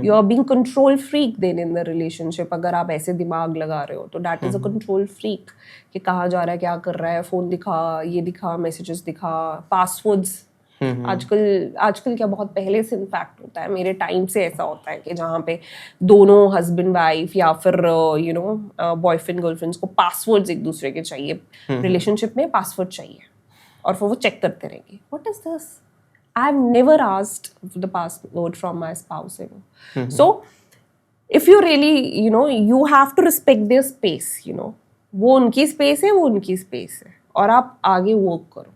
You are being control freak then in the relationship. अगर आप ऐसे दिमाग लगा रहे हो तो that is a control freak, कि कहाँ जा रहा है, क्या कर रहा है, फोन दिखा, ये दिखा, मैसेजेस दिखा, पासवर्ड्स. आजकल क्या, बहुत पहले से इनफैक्ट होता है, मेरे टाइम से ऐसा होता है कि जहाँ पे दोनों हस्बैंड वाइफ या फिर बॉयफ्रेंड गर्लफ्रेंड्स को पासवर्ड्स एक दूसरे के चाहिए. रिलेशनशिप में पासवर्ड चाहिए और फिर वो चेक करते रहेंगे. What is this? I've never asked the password from my spouse ever. So if you really, you have to respect their space, वो उनकी स्पेस है, वो उनकी स्पेस है, और आप आगे वर्क करो.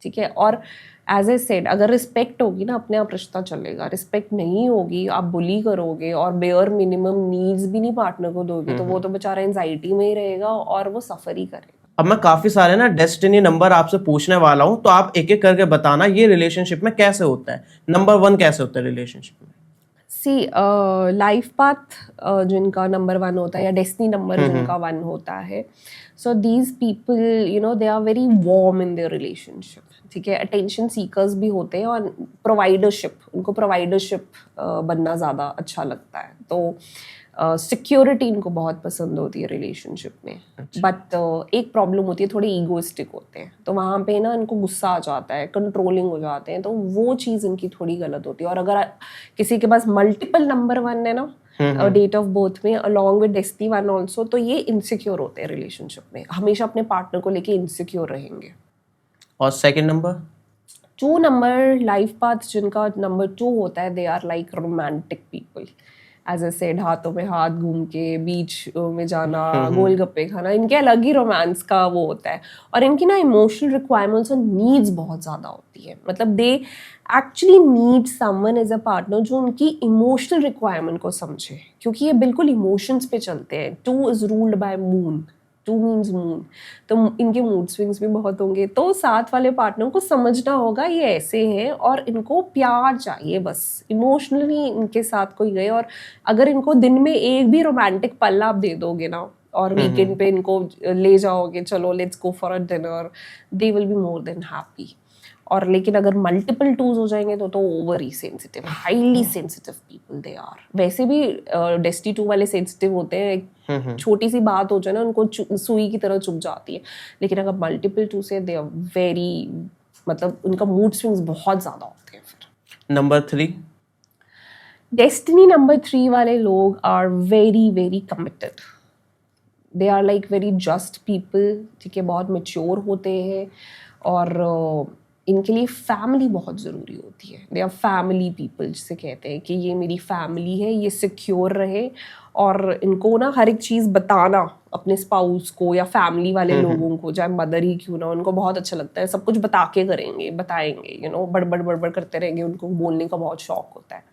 ठीक है. और एज ए सेड, अगर रिस्पेक्ट होगी ना, अपने आप रिश्ता चलेगा. रिस्पेक्ट नहीं होगी, आप बुली करोगे और बेयर मिनिमम नीड्स भी नहीं पार्टनर को दोगे, तो वो तो बेचारा एंजाइटी में ही रहेगा और वो सफर ही करेगा. अब मैं काफी सारे ना डेस्टिनी नंबर आपसे पूछने वाला हूँ, तो आप एक एक करके बताना ये रिलेशनशिप में कैसे होता है. नंबर 1 कैसे होता है रिलेशनशिप में? सी लाइफ पाथ जिनका नंबर 1 होता है, या डेस्टिनी नंबर जिनका 1 होता है, so these people they are very warm in their relationship. ठीक है. अटेंशन सीकर्स भी होते हैं, और प्रोवाइडरशिप, उनको प्रोवाइडरशिप बनना ज़्यादा अच्छा लगता है. तो सिक्योरिटी इनको बहुत पसंद होती है रिलेशनशिप में. बट एक प्रॉब्लम होती है, थोड़े ईगोइस्टिक होते हैं, तो वहाँ पे ना इनको गुस्सा आ जाता है, कंट्रोलिंग हो जाते हैं, तो वो चीज़ इनकी थोड़ी गलत होती है. और अगर किसी के पास मल्टीपल नंबर 1 है ना डेट ऑफ बर्थ में, अलॉन्ग विद डेस्टिनी 1 ऑल्सो, तो ये इनसिक्योर होते हैं रिलेशनशिप में, हमेशा अपने पार्टनर को लेके इनसिक्योर रहेंगे. और second number 2 number life path जिनका नंबर 2 होता है, they are like romantic people. As I said, हाथों में हाथ घूम के बीच में जाना, गोलगप्पे खाना, इनके अलग ही रोमांस का वो होता है. और इनकी ना इमोशनल रिक्वायरमेंट्स और नीड्स बहुत ज़्यादा होती है. मतलब they actually need someone as a partner जो उनकी इमोशनल रिक्वायरमेंट को समझे, क्योंकि ये बिल्कुल इमोशंस पे चलते हैं. 2 is ruled by moon. 2 means moon, तो इनके मूड स्विंग्स भी बहुत होंगे. तो साथ वाले पार्टनर को समझना होगा ये ऐसे हैं और इनको प्यार चाहिए, बस इमोशनली इनके साथ कोई गए. और अगर इनको दिन में एक भी रोमांटिक पल आप दे दोगे ना, और वीकेंड पे इनको ले जाओगे, चलो let's go for a dinner, they will be more than happy. और लेकिन अगर मल्टीपल टूज हो जाएंगे तो ओवर ही sensitive, highly sensitive people they are. वैसे भी डेस्टी 2 वाले सेंसिटिव होते हैं, एक छोटी सी बात हो जाए ना उनको सुई की तरह चुभ जाती है। लेकिन अगर मल्टीपल 2 से दे आर वेरी, मतलब उनका मूड स्विंग्स बहुत ज्यादा होते हैं। फिर नंबर 3, डेस्टिनी नंबर 3 वाले लोग are very very committed. They are like very just people, ठीक है, बहुत मेच्योर होते हैं और इनके लिए फैमिली बहुत ज़रूरी होती है। दे आर फैमिली पीपल, जिसे कहते हैं कि ये मेरी फैमिली है, ये सिक्योर रहे। और इनको ना हर एक चीज़ बताना अपने स्पाउस को या फैमिली वाले लोगों को, चाहे मदर ही क्यों ना, उनको बहुत अच्छा लगता है। सब कुछ बता के करेंगे, बताएंगे, यू नो, बड़बड़ बड़बड़ करते रहेंगे, उनको बोलने का बहुत शौक होता है।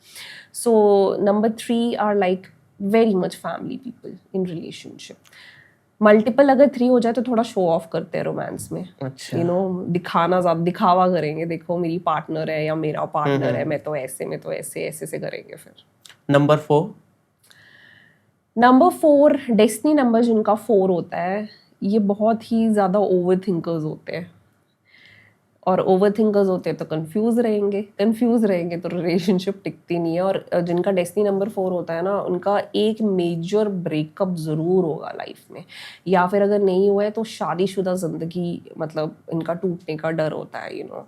So number 3 are like very much family people in relationship. Multiple अगर 3 हो जाए तो थोड़ा शो ऑफ करते हैं रोमांस में, अच्छा। यू नो, दिखाना ज्यादा, दिखावा करेंगे, देखो मेरी पार्टनर है या मेरा पार्टनर है, मैं तो ऐसे ऐसे से करेंगे। फिर नंबर 4, डेस्टिनी नंबर जिनका 4 होता है, ये बहुत ही ज्यादा ओवर थिंकर्स होते हैं। और ओवर थिंकर्स होते हैं तो कंफ्यूज रहेंगे तो रिलेशनशिप टिकती नहीं है। और जिनका डेस्टिनी नंबर 4 होता है ना, उनका एक मेजर ब्रेकअप ज़रूर होगा लाइफ में, या फिर अगर नहीं हुआ है तो शादीशुदा ज़िंदगी, मतलब इनका टूटने का डर होता है, you know.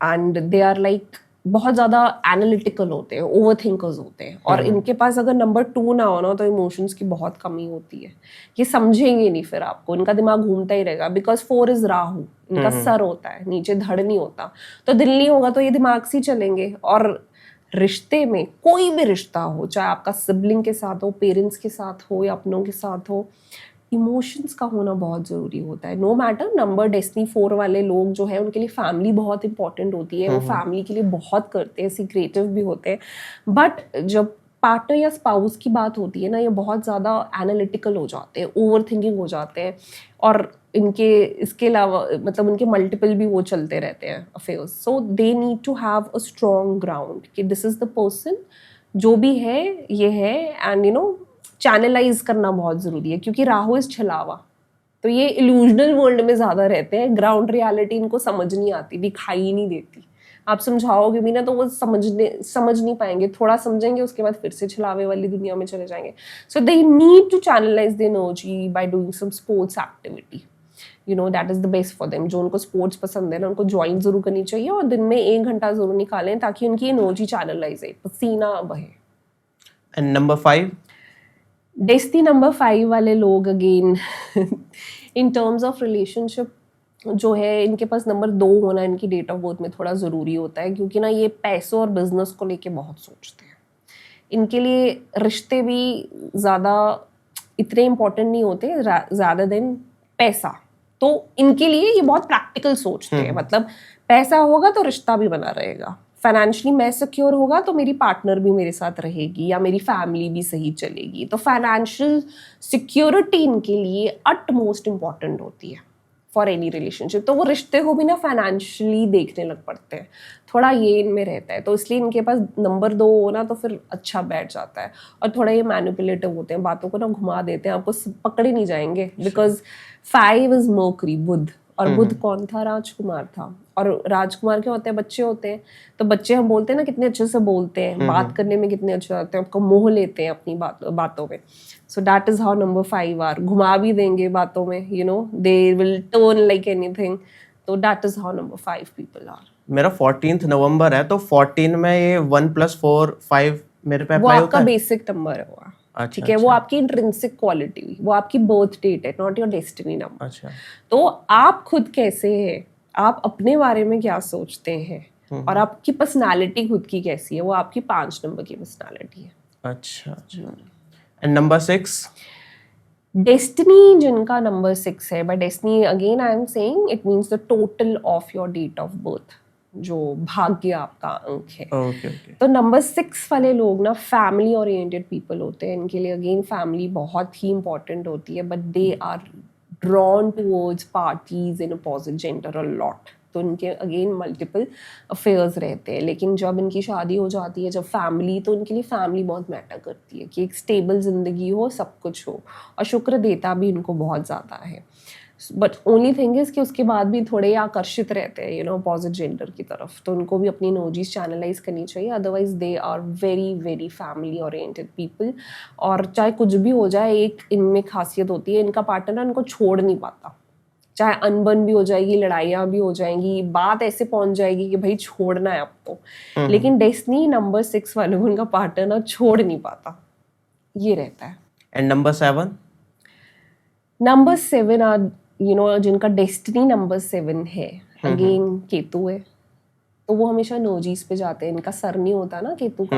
And they are like बहुत ज़्यादा एनालिटिकल होते हैं, ओवर थिंकर्स होते हैं। और इनके पास अगर नंबर 2 ना हो ना तो इमोशंस की बहुत कमी होती है। ये समझेंगे नहीं फिर आपको, इनका दिमाग घूमता ही रहेगा। बिकॉज 4 इज राहु, इनका सर होता है, नीचे धड़ नहीं होता। तो दिल नहीं होगा तो ये दिमाग से ही चलेंगे। और रिश्ते में कोई भी रिश्ता हो, चाहे आपका सिबलिंग के साथ हो, पेरेंट्स के साथ हो या अपनों के साथ हो, इमोशंस का होना बहुत ज़रूरी होता है। नो मैटर नंबर, डेस्टिनी 4 वाले लोग जो है उनके लिए फैमिली बहुत इंपॉर्टेंट होती है। वो फैमिली के लिए बहुत करते हैं, सीक्रेटिव भी होते हैं। बट जब पार्टनर या स्पाउस की बात होती है ना, ये बहुत ज़्यादा एनालिटिकल हो जाते हैं, ओवर थिंकिंग हो जाते हैं। और इनके इसके अलावा मतलब उनके मल्टीपल भी वो चलते रहते हैं affairs. So they need to have a strong ground कि दिस इज़ द पर्सन, जो भी है ये है। एंड यू नो, चैनलाइज करना बहुत ज़रूरी है, क्योंकि राहु इस छलावा, तो ये इल्यूजनल वर्ल्ड में ज़्यादा रहते हैं। ग्राउंड रियलिटी इनको समझ नहीं आती, दिखाई नहीं देती। आप समझाओगे भी ना तो वो समझ नहीं पाएंगे। थोड़ा समझेंगे, उसके बाद फिर से छलावे वाली दुनिया में चले जाएंगे। So they need to channelize the energy by doing some sports activity, you know, that is the best for them. जो उनको स्पोर्ट्स पसंद है ना, उनको ज्वाइन ज़रूर करनी चाहिए और दिन में 1 घंटा ज़रूर निकालें ताकि उनकी एनर्जी चैनलाइज है, पसीना बहे। एंड नंबर 5, डेस्टिनी नंबर 5 वाले लोग again in terms of relationship जो है, इनके पास नंबर 2 होना इनकी डेट ऑफ बर्थ में थोड़ा ज़रूरी होता है, क्योंकि ना ये पैसों और बिजनेस को लेके बहुत सोचते हैं। इनके लिए रिश्ते भी ज़्यादा इतने इम्पोर्टेंट नहीं होते ज़्यादा देन पैसा। तो इनके लिए ये बहुत प्रैक्टिकल सोचते हैं, मतलब पैसा होगा तो रिश्ता भी बना रहेगा, फाइनेंशियली मैं सिक्योर होगा तो मेरी पार्टनर भी मेरे साथ रहेगी या मेरी फैमिली भी सही चलेगी। तो फाइनेंशियल सिक्योरिटी इनके लिए अटमोस्ट इम्पॉर्टेंट होती है फॉर एनी रिलेशनशिप। तो वो रिश्ते को भी ना फाइनेंशियली देखने लग पड़ते हैं, थोड़ा ये इनमें रहता है। तो इसलिए इनके पास नंबर 2 होना तो फिर अच्छा बैठ जाता है। और थोड़ा ये मैनिपुलेटिव होते हैं, बातों को ना घुमा देते हैं, आपको पकड़े नहीं जाएंगे। बिकॉज 5 इज मर्करी, बुध, और बुध कौन था? राजकुमार था। और राजकुमार क्या होते हैं? बच्चे होते हैं। तो बच्चे हम बोलते हैं ना कितने अच्छे से बोलते हैं, बात करने में कितने अच्छे होते हैं, आपको मोह लेते हैं अपनी बातों में। So that is how number 5 are. घुमा भी देंगे बातों में, you know, they will turn like anything. तो that is how number 5 people are. मेरा 14th नवंबर है, तो 14 में ये 1 + 4 5 मेरे पे वो अप्लाई आपका होता है? बेसिक नंबर है वो, अच्छा, ठीक है। वो आपकी इंट्रिंसिक क्वालिटी हुई, वो आपकी बर्थ डेट है, नॉट योर डेस्टिनी नंबर। अच्छा। तो आप खुद कैसे हैं, आप अपने बारे में क्या सोचते हैं, और आपकी पर्सनालिटी खुद की कैसी है, वो आपकी 5 नंबर की पर्सनालिटी है। अच्छा अच्छा। एंड नंबर 6, डेस्टिनी जिनका नंबर 6 है, by destiny again I am saying it means the total of your date of birth, जो भाग्य आपका अंक है। Okay okay. तो नंबर 6 वाले लोग ना फैमिली ओरिएंटेड पीपल होते हैं। इनके लिए अगेन फैमिली बहुत ही इंपॉर्टेंट होती है, but they are drawn towards parties in opposite gender a lot. तो इनके अगेन मल्टीपल अफेयर्स रहते हैं। लेकिन जब इनकी शादी हो जाती है, जब फैमिली, तो इनके लिए फैमिली बहुत मैटर करती है कि एक स्टेबल जिंदगी हो, सब कुछ हो। और शुक्र देता भी इनको बहुत ज़्यादा है। बट ओनली थिंग इज कि उसके बाद भी थोड़े आकर्षित रहते हैं अपोजिट जेंडर की तरफ, तो उनको भी अपनी एनर्जीज चैनलाइज करनी चाहिए, otherwise they are very very family oriented people. और चाहे कुछ भी हो जाए, एक इनमें खासियत होती है, इनका पार्टनर इनको छोड़ नहीं पाता, चाहे अनबन भी हो जाएगी, लड़ाइयाँ भी हो जाएंगी, बात ऐसे पहुंच जाएगी कि भाई छोड़ना है आपको, लेकिन डेस्टिनी नंबर 6 वालों को उनका पार्टनर छोड़ नहीं पाता, ये रहता है। And number 7? नंबर 7 आर जिनका डेस्टिनी नंबर 7 है, अगेन केतु है, तो वो हमेशा एनर्जीज पे जाते हैं, इनका सर नहीं होता ना केतु का,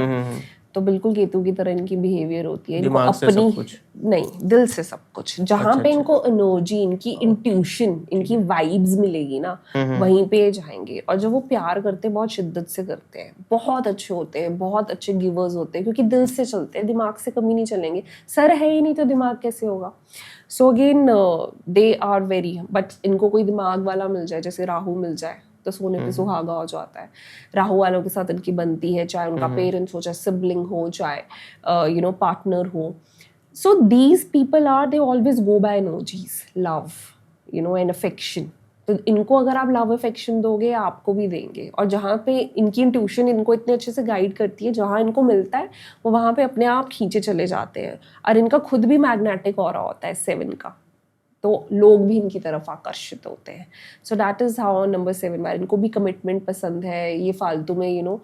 तो बिल्कुल केतु की तरह इनकी बिहेवियर होती है, इनको दिमाग से सब कुछ नहीं, दिल से सब कुछ, जहाँ पे इनको एनर्जी, इनकी इंट्यूशन, इनकी वाइब्स मिलेगी ना, वहीं पे जाएंगे। और जब वो प्यार करते हैं बहुत शिद्दत से करते हैं, बहुत अच्छे होते हैं, बहुत अच्छे गिवर्स होते हैं, क्योंकि दिल से चलते हैं, दिमाग से कभी नहीं चलेंगे, सर है ही नहीं तो दिमाग कैसे होगा। So again they are very, but इनको कोई दिमाग वाला मिल जाए, जैसे राहु मिल जाए तो सोने पे सुहागा हो जाता है। राहु वालों के साथ इनकी बनती है, चाहे उनका पेरेंट्स हो, चाहे सिबलिंग हो, चाहे पार्टनर हो। सो these people are, they always go by energies, love and affection. तो इनको अगर आप लव अफेक्शन दोगे, आपको भी देंगे, और जहाँ पे इनकी इंट्यूशन इनको इतने अच्छे से गाइड करती है, जहाँ इनको मिलता है वो वहाँ पे अपने आप खींचे चले जाते हैं। और इनका खुद भी मैग्नेटिक ऑरा होता है 7 का, तो लोग भी इनकी तरफ आकर्षित होते हैं। So that is how number 7 वाले, इनको भी कमिटमेंट पसंद है, ये फालतू में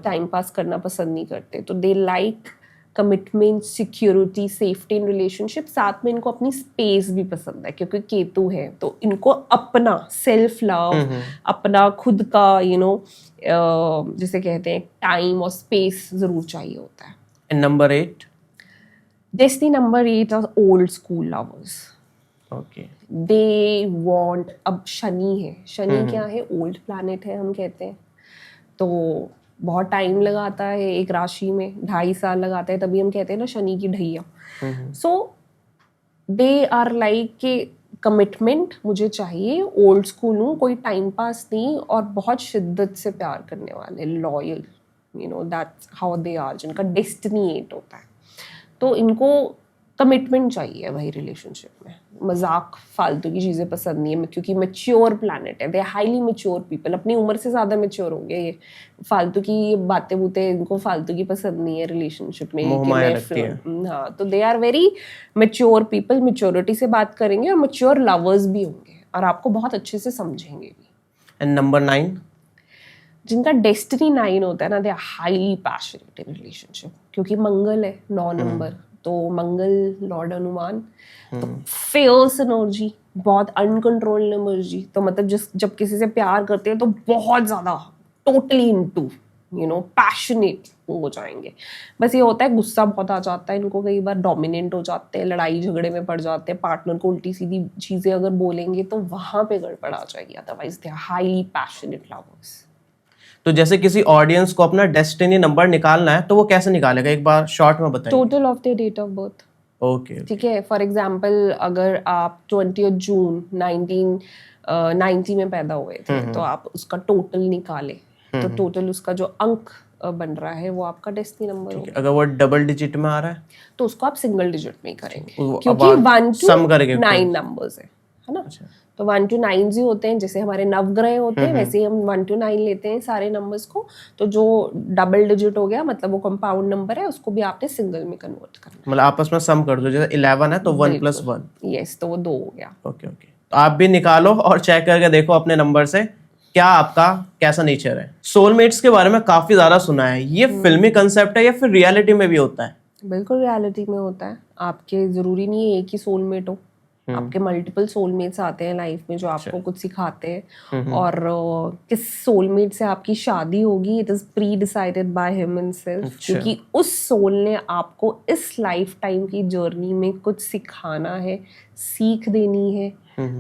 टाइम पास करना पसंद नहीं करते, तो they like commitment, security, safety in relationship. साथ में इनको अपनी स्पेस भी पसंद है, क्योंकि केतु है, तो इनको अपना सेल्फ लव, अपना खुद का जिसे कहते हैं टाइम और स्पेस जरूर चाहिए होता है। And number 8? Destiny number 8 are old school lovers. Okay, they want, अब शनि है, शनि क्या है, ओल्ड प्लैनेट है हम कहते हैं, तो बहुत टाइम लगाता है एक राशि में, 2.5 साल लगाता है, तभी हम कहते हैं ना शनि की ढैया। सो दे आर लाइक के कमिटमेंट मुझे चाहिए, ओल्ड स्कूल हूँ, कोई टाइम पास नहीं, और बहुत शिद्दत से प्यार करने वाले, loyal, that's how they are, जिनका डेस्टिनी 8 होता है। तो इनको कमिटमेंट चाहिए भाई रिलेशनशिप में, मजाक फालतू की चीज़ें पसंद नहीं है, क्योंकि मैच्योर प्लैनेट है, दे हाईली मैच्योर पीपल, अपनी उम्र से ज़्यादा मैच्योर होंगे ये, फालतू की बातें बूतें इनको फालतू की पसंद नहीं है रिलेशनशिप में, हाँ, तो they are very mature people, maturity से बात करेंगे, और मैच्योर लवर्स भी होंगे, और आपको बहुत अच्छे से समझेंगे भी। And number 9? जिनका डेस्टिनी 9 होता है ना, they are highly passionate in relationship, क्योंकि मंगल है 9 नंबर, तो मंगल लॉर्ड हनुमान, तो फेयर्स एनर्जी, बहुत अनकंट्रोल्ड एनर्जी, तो मतलब जब किसी से प्यार करते हैं तो बहुत ज़्यादा टोटली इनटू पैशनेट हो जाएंगे। बस ये होता है गुस्सा बहुत आ जाता है इनको, कई बार डोमिनेंट हो जाते हैं, लड़ाई झगड़े में पड़ जाते हैं, पार्टनर को उल्टी सीधी चीज़ें अगर बोलेंगे तो वहाँ पे गड़बड़ आ जाएगी, otherwise they are highly passionate lovers. तो जैसे किसी ऑडियंस को अपना डेस्टिनी नंबर निकालना है, तो वो कैसे निकालेगा, एक बार शॉर्ट में बताइए। Total of the date of birth. Okay, ठीक है, फॉर एग्जाम्पल अगर आप 20 जून 1990 में पैदा हुए थे, तो आप उसका टोटल निकाले, तो टोटल उसका जो अंक बन रहा है वो आपका डेस्टिनी नंबर होगा। अगर वो डबल डिजिट में आ रहा है तो उसको आप सिंगल डिजिट में ही करेंगे, अब क्योंकि आप 1 सम to करके 9 नंबर्स है ना। तो 1 to 9 ही होते हैं, जैसे हमारे नवग्रह होते हैं, वैसे ही हम 1 to 9 लेते हैं सारे नंबर्स को। तो जो डबल डिजिट हो गया मतलब वो कंपाउंड नंबर है, उसको भी आपने सिंगल में कन्वर्ट करना है। मतलब आपस में सम कर दो, जैसे 11 है तो 1 + 1। यस, तो वो 2 हो गया। ओके ओके, तो आप भी निकालो और चेक करके देखो अपने नंबर से क्या आपका कैसा नेचर है। सोलमेट्स के बारे में काफी ज्यादा सुना है, ये फिल्मी कंसेप्ट है या फिर रियलिटी में भी होता है? बिल्कुल रियलिटी में होता है। आपके जरूरी नहीं है एक ही सोलमेट हो, आपके मल्टीपल सोलमेट्स आते हैं लाइफ में जो आपको कुछ सिखाते हैं, और किस सोलमेट से आपकी शादी होगी it is pre decided by him himself, क्योंकि उस सोल ने आपको इस लाइफ टाइम की जर्नी में कुछ सिखाना है, सीख देनी है।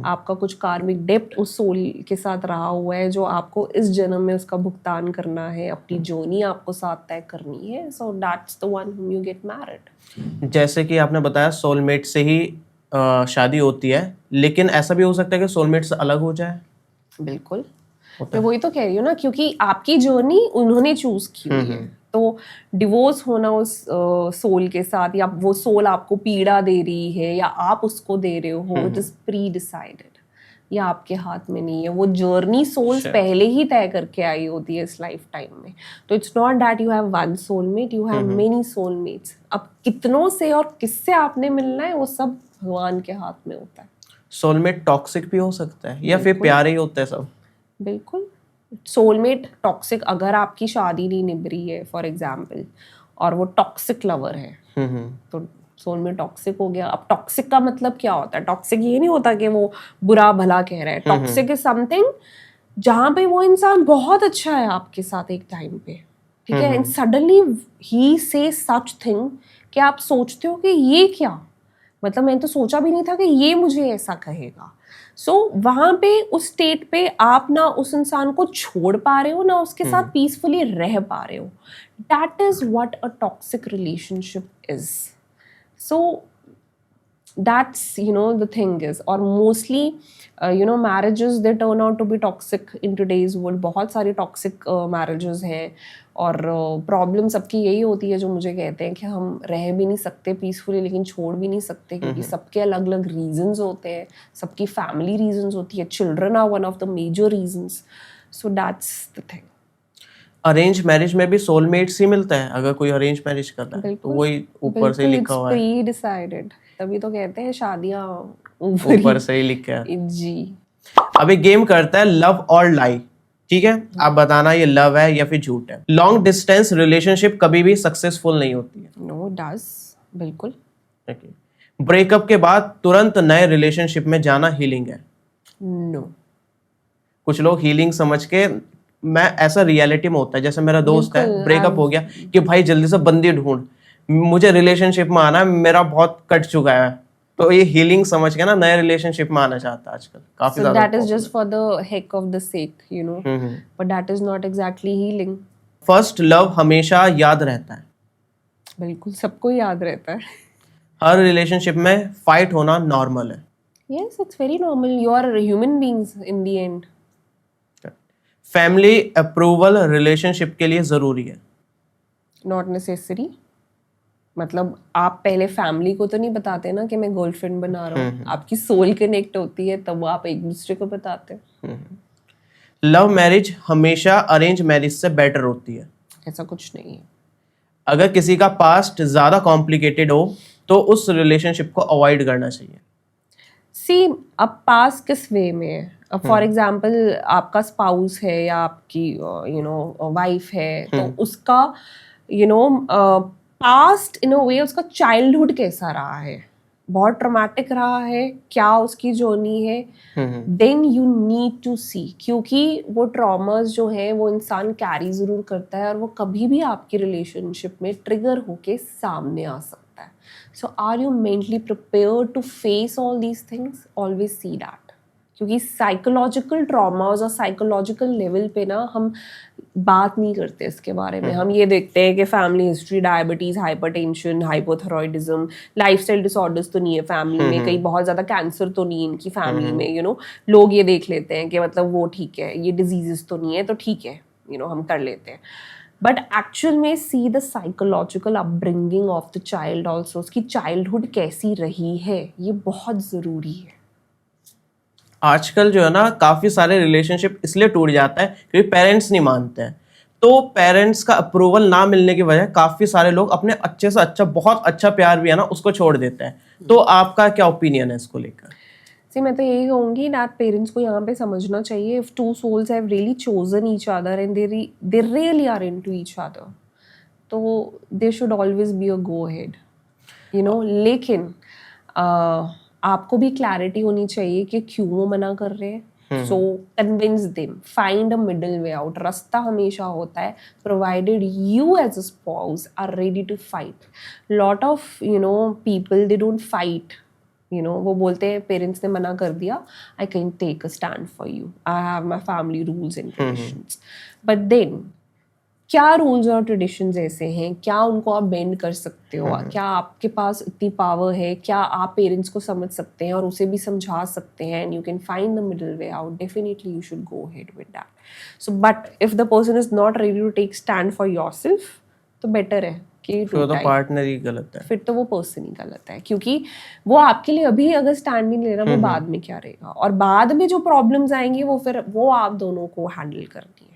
आपका कुछ कार्मिक डेप्ट उस सोल के साथ रहा हुआ है जो आपको इस जन्म में उसका भुगतान करना है, अपनी जर्नी आपको साथ तय करनी है। सो that's the one whom you get married। जैसे कि आपने बताया सोलमेट से ही शादी होती है, लेकिन ऐसा भी हो सकता है कि सोलमेट से अलग हो जाए? बिल्कुल, मैं वही तो कह रही हूँ ना, क्योंकि आपकी जर्नी उन्होंने चूज की हुई है, तो डिवोर्स होना उस सोल के साथ, या वो सोल आपको पीड़ा दे रही है या आप उसको दे रहे हो, इट इज प्री डिसाइडेड, ये आपके हाथ में नहीं है। वो जर्नी सोल्स पहले ही तय करके आई होती है इस लाइफ टाइम में। तो it's not that you have one soulmate, you have many soulmates. अब कितनों से और किससे आपने मिलना है वो सब भगवान के हाथ में होता है। सोलमेट टॉक्सिक भी हो सकता है या फिर प्यारे ही होते हैं सब? बिल्कुल, सोलमेट टॉक्सिक, अगर आपकी शादी नहीं निभ रही है फॉर एग्जाम्पल और वो टॉक्सिक लवर है तो सोलमेट टॉक्सिक हो गया। अब टॉक्सिक का मतलब क्या होता है? टॉक्सिक ये नहीं होता कि वो बुरा भला कह रहा है। टॉक्सिक इज समथिंग जहां पे वो इंसान बहुत अच्छा है आपके साथ एक टाइम पे, ठीक है, एंड सडनली ही से सच थिंग कि आप सोचते हो कि ये क्या, मतलब मैंने तो सोचा भी नहीं था कि ये मुझे ऐसा कहेगा। सो वहां पे उस स्टेट पे आप ना उस इंसान को छोड़ पा रहे हो ना उसके साथ पीसफुली रह पा रहे हो। That is what a toxic relationship is. So that's, you know, the thing is, or mostly you know, marriages they turn out to be toxic in today's world। बहुत सारी toxic marriages हैं और problem सबकी यही होती है जो मुझे कहते हैं कि हम रह भी नहीं सकते पीसफुली लेकिन छोड़ भी नहीं सकते, क्योंकि सबके अलग अलग रीजंस होते हैं, सबकी फैमिली रीजंस होती है, children are one of the major reasons. So that's the thing. Arrange marriage में भी सोलमेट्स ही मिलता है? अगर कोई अरेंज मैरिज कर रहा है तो वही ऊपर से लिखा हुआ है, प्री डिसाइडेड, तभी तो कहते हैं शादियां ऊपर से ही लिखा है जी। अब एक गेम करता है लव और लाई, ठीक है? आप बताना ये लव है या फिर झूठ है। लॉन्ग डिस्टेंस रिलेशनशिप कभी भी सक्सेसफुल नहीं होती है। नो डज, बिल्कुल। ब्रेकअप के बाद तुरंत नए रिलेशनशिप में जाना हीलिंग है? नो। कुछ लोग हीलिंग समझ के, मैं ऐसा रियलिटी में होता है, जैसे मेरा दोस्त है, ब्रेकअप हो गया कि भाई जल्दी से बंदी ढूंढ, मुझे रिलेशनशिप में आना है, मेरा बहुत कट चुका है, तो ये हीलिंग समझ के ना नए रिलेशनशिप में आना चाहता है आजकल काफी ज्यादा। That is just for the heck of the sake, you know, but that is not exactly healing. First love हमेशा याद रहता है? बिल्कुल, सबको याद रहता है। हर रिलेशनशिप में फाइट होना नॉर्मल है? Yes, it's very normal, you are human beings in the end. Family approval relationship के लिए जरूरी है? Not necessary. मतलब आप पहले फैमिली को तो नहीं बताते ना कि मैं गर्लफ्रेंड बना रहा हूँ, आपकी सोल कनेक्ट होती है तब आप एक दूसरे को बताते हैं। लव मैरिज हमेशा अरेंज मैरिज से बेटर होती है? ऐसा कुछ नहीं है। अगर किसी का पास्ट ज्यादा कॉम्प्लिकेटेड हो तो उस रिलेशनशिप को अवॉइड करना चाहिए? सी, अब पास्ट किस वे में है? अब फॉर एग्जाम्पल आपका स्पाउस है या आपकी यू नो वाइफ है, तो उसका यू नो पास्ट इन अ वे, उसका चाइल्डहुड कैसा रहा है, बहुत ट्रॉमेटिक रहा है क्या, उसकी जर्नी है, देन यू नीड टू सी, क्योंकि वो ट्रॉमास जो है वो इंसान कैरी जरूर करता है और वो कभी भी आपकी रिलेशनशिप में ट्रिगर होके सामने आ सकता है। So are you mentally prepared to face all these things? Always see that, क्योंकि साइकोलॉजिकल ट्रॉमास और साइकोलॉजिकल लेवल पे ना हम बात नहीं करते इसके बारे में। हम ये देखते हैं कि family history, diabetes, hypertension, hypothyroidism, lifestyle disorders तो नहीं है फैमिली में, कहीं बहुत ज्यादा कैंसर तो नहीं है इनकी फैमिली में, यू नो, लोग ये देख लेते हैं कि मतलब वो ठीक है, ये डिजीजेस तो नहीं है तो ठीक है, यू नो, हम कर लेते हैं। बट एक्चुअल में see the psychological upbringing of the child also, उसकी चाइल्डहुड कैसी रही है, ये बहुत ज़रूरी है। आजकल जो है ना काफी सारे रिलेशनशिप इसलिए टूट जाता है क्योंकि पेरेंट्स नहीं मानते हैं, तो पेरेंट्स का अप्रूवल ना मिलने की वजह काफी सारे लोग अपने अच्छे से अच्छा, बहुत अच्छा प्यार भी है ना, उसको छोड़ देते हैं। तो आपका क्या ओपिनियन है इसको लेकर? See, मैं तो यही कहूँगी दैट पेरेंट्स को यहाँ पे समझना चाहिए, if two souls have really chosen each other and they really are into each other, तो they should always be a go ahead, you know. लेकिन आपको भी क्लैरिटी होनी चाहिए कि क्यों वो मना कर रहे हैं। So convince them, find a middle way out. रास्ता हमेशा होता है, provided you as a spouse are ready to fight. Lot of you know people they don't fight, you know, वो बोलते हैं पेरेंट्स ने मना कर दिया, I can take a stand for you, I have my family rules and traditions. But then क्या rules और traditions ऐसे हैं, क्या उनको आप बेंड कर सकते हो? क्या आपके पास इतनी पावर है? क्या आप पेरेंट्स को समझ सकते हैं और उसे भी समझा सकते हैं? And you can find the middle way out, definitely you should go ahead with that. So but if the person is not ready to take stand for yourself, तो बेटर है कि फिर तो पार्टनर ही गलत है। फिर तो वो पर्सन ही गलत है, क्योंकि वो आपके लिए अभी अगर स्टैंड नहीं ले रहा, वो बाद में क्या रहेगा, और बाद में जो प्रॉब्लम्स आएंगी वो आप दोनों को हैंडल करनी है।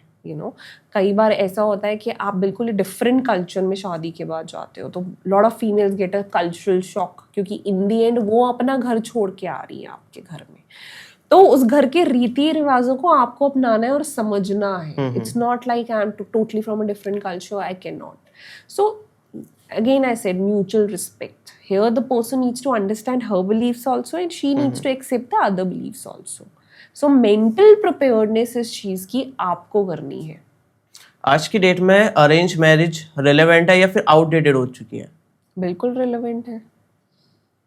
कई बार ऐसा होता है कि आप बिल्कुल डिफरेंट कल्चर में शादी के बाद जाते हो, तो lot of females get a cultural shock, क्योंकि इन दी एंड वो अपना घर छोड़ के आ रही है आपके घर में, तो उस घर के रीति रिवाजों को आपको अपनाना है और समझना है। It's not like I am totally from a different culture, I can not. So again I said mutual respect. Here the person needs to understand her beliefs also, and she needs to accept the other beliefs also. So mental preparedness इस चीज की आपको करनी है। आज की date में arrange marriage relevant है या फिर आउटडेटेड हो चुकी है? बिल्कुल रिलेवेंट है।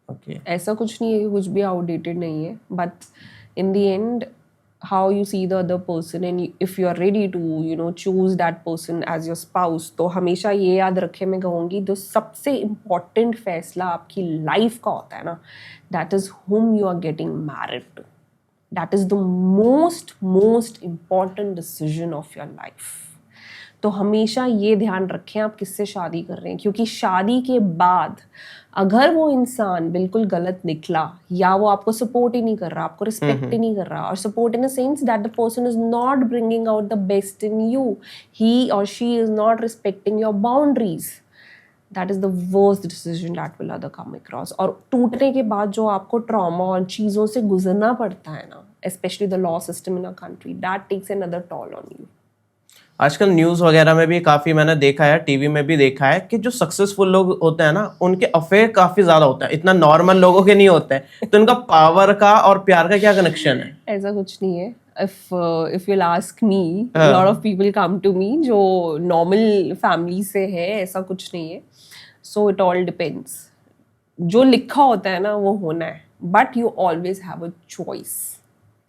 ओके, ऐसा कुछ नहीं है कि कुछ भी आउटडेटेड नहीं है, but in the and how you see the other person, and if you are ready to choose that person as your spouse, तो हमेशा ये याद रखे, मैं कहूँगी जो सबसे important फैसला आपकी लाइफ का होता है ना, that is whom you are getting married to. That is the most important decision of your life. तो हमेशा ये ध्यान रखें आप किससे शादी कर रहे हैं, क्योंकि शादी के बाद अगर वो इंसान बिल्कुल गलत निकला, या वो आपको सपोर्ट ही नहीं कर रहा, आपको रिस्पेक्ट ही नहीं कर रहा, और support in the sense that the person is not bringing out the best in you, he और she is not respecting your boundaries, that is the worst decision that will other come across. और टूटने के बाद जो आपको trauma और चीज़ों से गुजरना पड़ता है ना, specially the law system in a country, that takes another toll on you. आजकल न्यूज़ वगैरह में भी काफ़ी मैंने देखा है, टीवी में भी देखा है कि जो सक्सेसफुल लोग होते हैं ना, उनके अफेयर काफ़ी ज़्यादा होता है, इतना नॉर्मल लोगों के नहीं होते हैं। तो इनका पावर का और प्यार का क्या कनेक्शन है? ऐसा कुछ नहीं है। if you'll ask me, a lot of people come to me जो नॉर्मल फैमिली से है, ऐसा कुछ नहीं है। So it all depends. जो लिखा होता है ना वो होना है, but you always have a choice.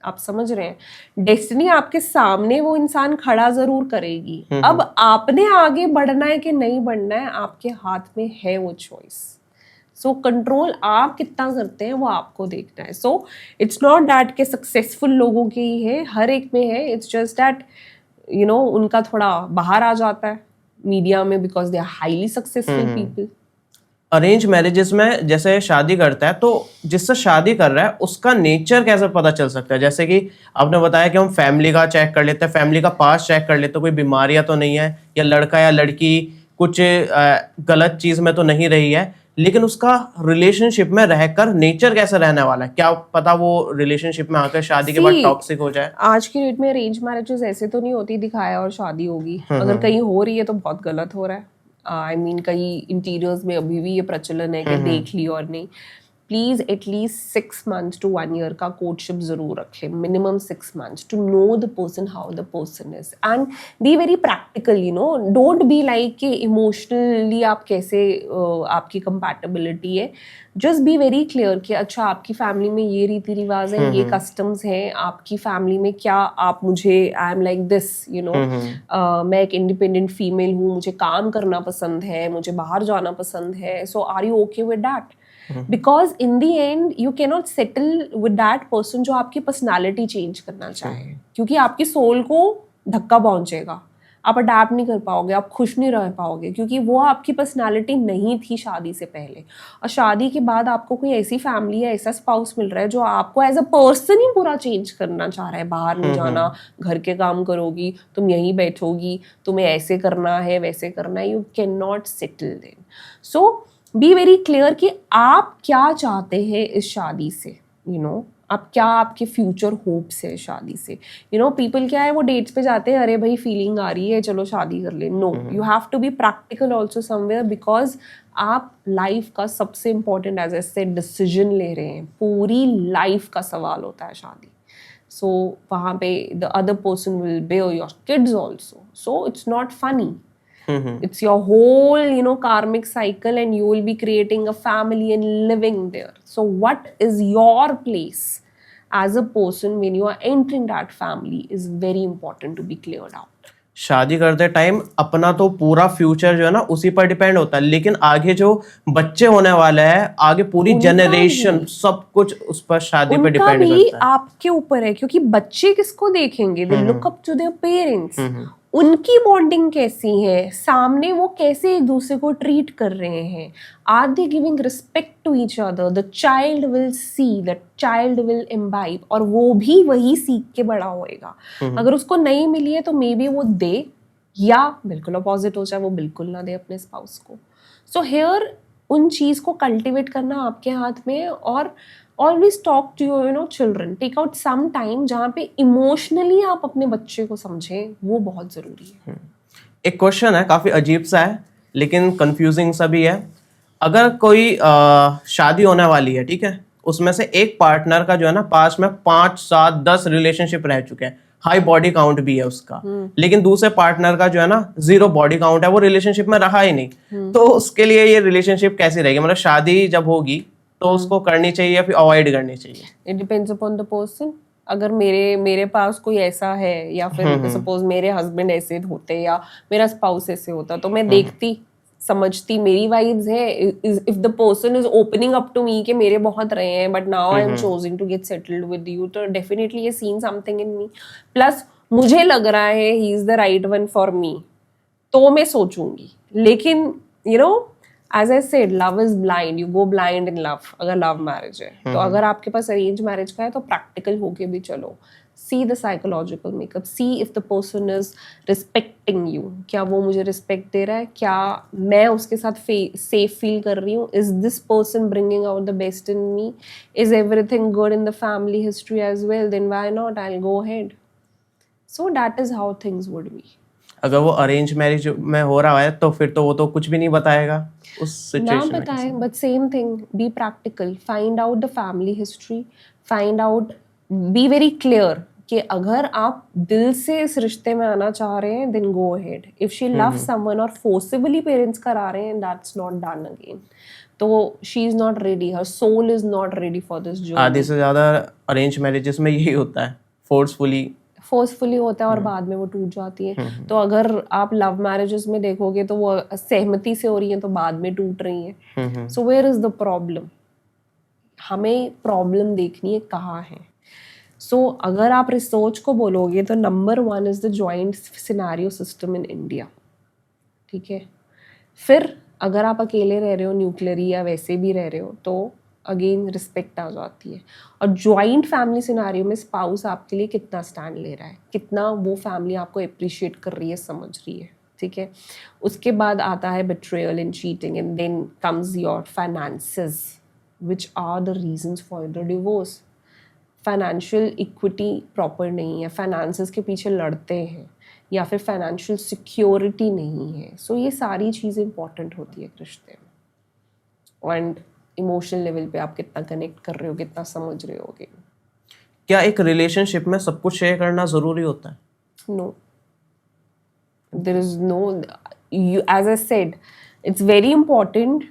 आप समझ रहे हैं, डेस्टिनी आपके सामने वो इंसान खड़ा जरूर करेगी। अब आपने आगे बढ़ना है कि नहीं बढ़ना है, आपके हाथ में है वो चॉइस। सो कंट्रोल आप कितना करते हैं वो आपको देखना है। सो इट्स नॉट दैट के सक्सेसफुल लोगों के ही है, हर एक में है। इट्स जस्ट दैट उनका थोड़ा बाहर आ जाता है मीडिया में, because they are highly successful people. Arrange marriages में जैसे शादी करता है, तो जिससे शादी कर रहा है उसका नेचर कैसे पता चल सकता है? जैसे कि आपने बताया कि हम फैमिली का चेक कर लेते हैं, फैमिली का पास चेक कर लेते हैं, कोई बीमारियां तो नहीं है, या लड़का या लड़की कुछ गलत चीज में तो नहीं रही है, लेकिन उसका रिलेशनशिप में रहकर नेचर कैसे रहने वाला है, क्या पता वो रिलेशनशिप में आकर शादी के बाद टॉक्सिक हो जाए। आज की डेट में अरेंज मैरिजेस ऐसे तो नहीं होती दिखाया और शादी होगी। अगर कहीं हो रही है तो बहुत गलत हो रहा है। आई मीन कई इंटीरियर्स में अभी भी ये प्रचलन है कि देख ली और नहीं। Please at least 6 months to 1 year का कोर्टशिप जरूर रखें, minimum 6 months, to know the person, how the person is, and be very practical. Don't be like कि इमोशनली आप कैसे आपकी कंपैटिबिलिटी है। जस्ट बी वेरी क्लियर कि अच्छा आपकी फैमिली में ये रीति रिवाज है, ये कस्टम्स हैं, आपकी फैमिली में क्या आप मुझे, आई एम लाइक दिस, मैं एक इंडिपेंडेंट फीमेल हूँ, मुझे काम करना पसंद है, मुझे बाहर जाना पसंद है, so are you okay with that? Because in the end you can not settle with that person जो आपकी पर्सनैलिटी चेंज करना चाहे, क्योंकि आपकी सोल को धक्का पहुंचेगा, आप अडैप्ट नहीं कर पाओगे, आप खुश नहीं रह पाओगे, क्योंकि वो आपकी पर्सनालिटी नहीं थी शादी से पहले। और शादी के बाद आपको कोई ऐसी फैमिली या ऐसा स्पाउस मिल रहा है जो आपको एज अ पर्सन ही पूरा चेंज करना चाह रहा है। बाहर नहीं जाना, घर के काम करोगी, तुम यहीं बैठोगी, तुम्हें ऐसे करना है, वैसे करना है, you can not settle then. So be very clear कि आप क्या चाहते हैं इस शादी से, आप क्या, आपके फ्यूचर होप्स है शादी से। पीपल क्या है, वो डेट्स पे जाते हैं, अरे भाई फीलिंग आ रही है चलो शादी कर ले। No, you have to be practical also somewhere, because आप लाइफ का सबसे important as I said decision ले रहे हैं। पूरी लाइफ का सवाल होता है शादी। सो वहाँ पे the other person will bear your kids also, so it's not funny. It's your whole, karmic cycle, and you will be creating a family and living there. So what is your place as a person when you are entering that family is very important to be cleared out. शादी करते time अपना तो पूरा future जो है ना उसी पर डिपेंड होता है, लेकिन आगे जो बच्चे होने वाले हैं, आगे पूरी जनरेशन, सब कुछ उस पर शादी पे डिपेंड करता है। आपके ऊपर है, क्योंकि बच्चे किसको देखेंगे, they look up to their parents. उनकी बॉन्डिंग कैसी है, सामने वो कैसे एक दूसरे को ट्रीट कर रहे हैं, are they giving respect to each other, the child will see, the child will imbibe, और वो भी वही सीख के बड़ा होएगा। अगर उसको नहीं मिली है तो मे बी वो दे, या बिल्कुल अपोजिट हो जाए, वो बिल्कुल ना दे अपने स्पाउस को। सो हेयर उन चीज़ को कल्टिवेट करना आपके हाथ में है, और always talk to your children, take out some time जहाँ पे इमोशनली आप अपने बच्चे को समझें, वो बहुत ज़रूरी है। एक क्वेश्चन है, काफी अजीब सा है लेकिन कंफ्यूजिंग सा भी है। अगर कोई शादी होने वाली है, ठीक है, उसमें से एक पार्टनर का जो है ना पास्ट में 5, 7, 10 रिलेशनशिप रह चुके हैं, हाई बॉडी काउंट भी है उसका, लेकिन दूसरे पार्टनर का जो है ना 0 बॉडी काउंट है, वो रिलेशनशिप में रहा ही नहीं, तो उसके लिए ये रिलेशनशिप कैसी रहेगी? मतलब शादी जब होगी तो उसको करनी चाहिए या फिर अवॉइड करनी चाहिए? It depends upon the person. अगर मेरे पास कोई ऐसा है, या फिर सपोज मेरे हस्बैंड ऐसे होते या मेरा स्पाउस ऐसे होता, तो मैं देखती, समझती, मेरी वाइब्स है, if the person is opening up to me कि मेरे बहुत रहे हैं but now I am choosing to get settled with you, तो डेफिनेटली ये seen something in me, plus मुझे लग रहा है he is the right one for me, तो मैं सोचूंगी। लेकिन as I said, love is blind, you go blind in love, अगर लव मैरिज है। तो अगर आपके पास अरेंज मैरिज का है तो प्रैक्टिकल होके भी चलो, see the psychological makeup, see if the person is respecting you, क्या वो मुझे रिस्पेक्ट दे रहा है, क्या मैं उसके साथ सेफ फील कर रही हूँ, is this person bringing out the best in me, is everything good in the family history as well, then why not, I will go ahead. So that is how things would be. अगर वो arrange marriage में हो रहा है तो फिर तो वो तो कुछ भी नहीं बताएगा उस सिचुएशन ना बताएं, but same thing, be practical, find out the family history, find out, B very clear कि अगर आप दिल से इस रिश्ते में आना चाह रहे हैं, then go ahead. If she love someone और फोर्सिबली पेरेंट्स करा रहे हैं, दैट्स नॉट डन अगेन, तो she is not ready, her soul is not ready for this journey. आधे से ज्यादा अरेंज मैरिजेस में यही होता है, फोर्सफुली होता है और बाद में वो टूट जाती है। तो अगर आप लव मैरिजेस में देखोगे तो वो सहमति से हो रही हैं तो बाद में टूट रही हैं। So where is the problem? हमें प्रॉब्लम देखनी है कहाँ है। सो अगर आप रिसर्च को बोलोगे तो number 1 is the joint scenario system in India, ठीक है। फिर अगर आप अकेले रह रहे हो, न्यूक्लियरी या वैसे भी रह रहे हो, तो अगेन रिस्पेक्ट आ जाती है। और जॉइंट फैमिली सिनारियो में स्पाउस आपके लिए कितना स्टैंड ले रहा है, कितना वो फैमिली आपको अप्रिशिएट कर रही है, समझ रही है, ठीक है। उसके बाद आता है betrayal and cheating, and then comes your finances which are the reasons for the divorce. Financial equity proper नहीं है, फाइनेंसेस के पीछे लड़ते हैं, या फिर फाइनेंशियल सिक्योरिटी नहीं है। सो ये सारी चीज़ें इंपॉर्टेंट होती है रिश्ते में। एंड इमोशनल लेवल पे आप कितना कनेक्ट कर रहे हो, कितना समझ रहे होगे। क्या एक रिलेशनशिप में सब कुछ शेयर करना जरूरी होता है? No, there is no, you, as I said, it's very important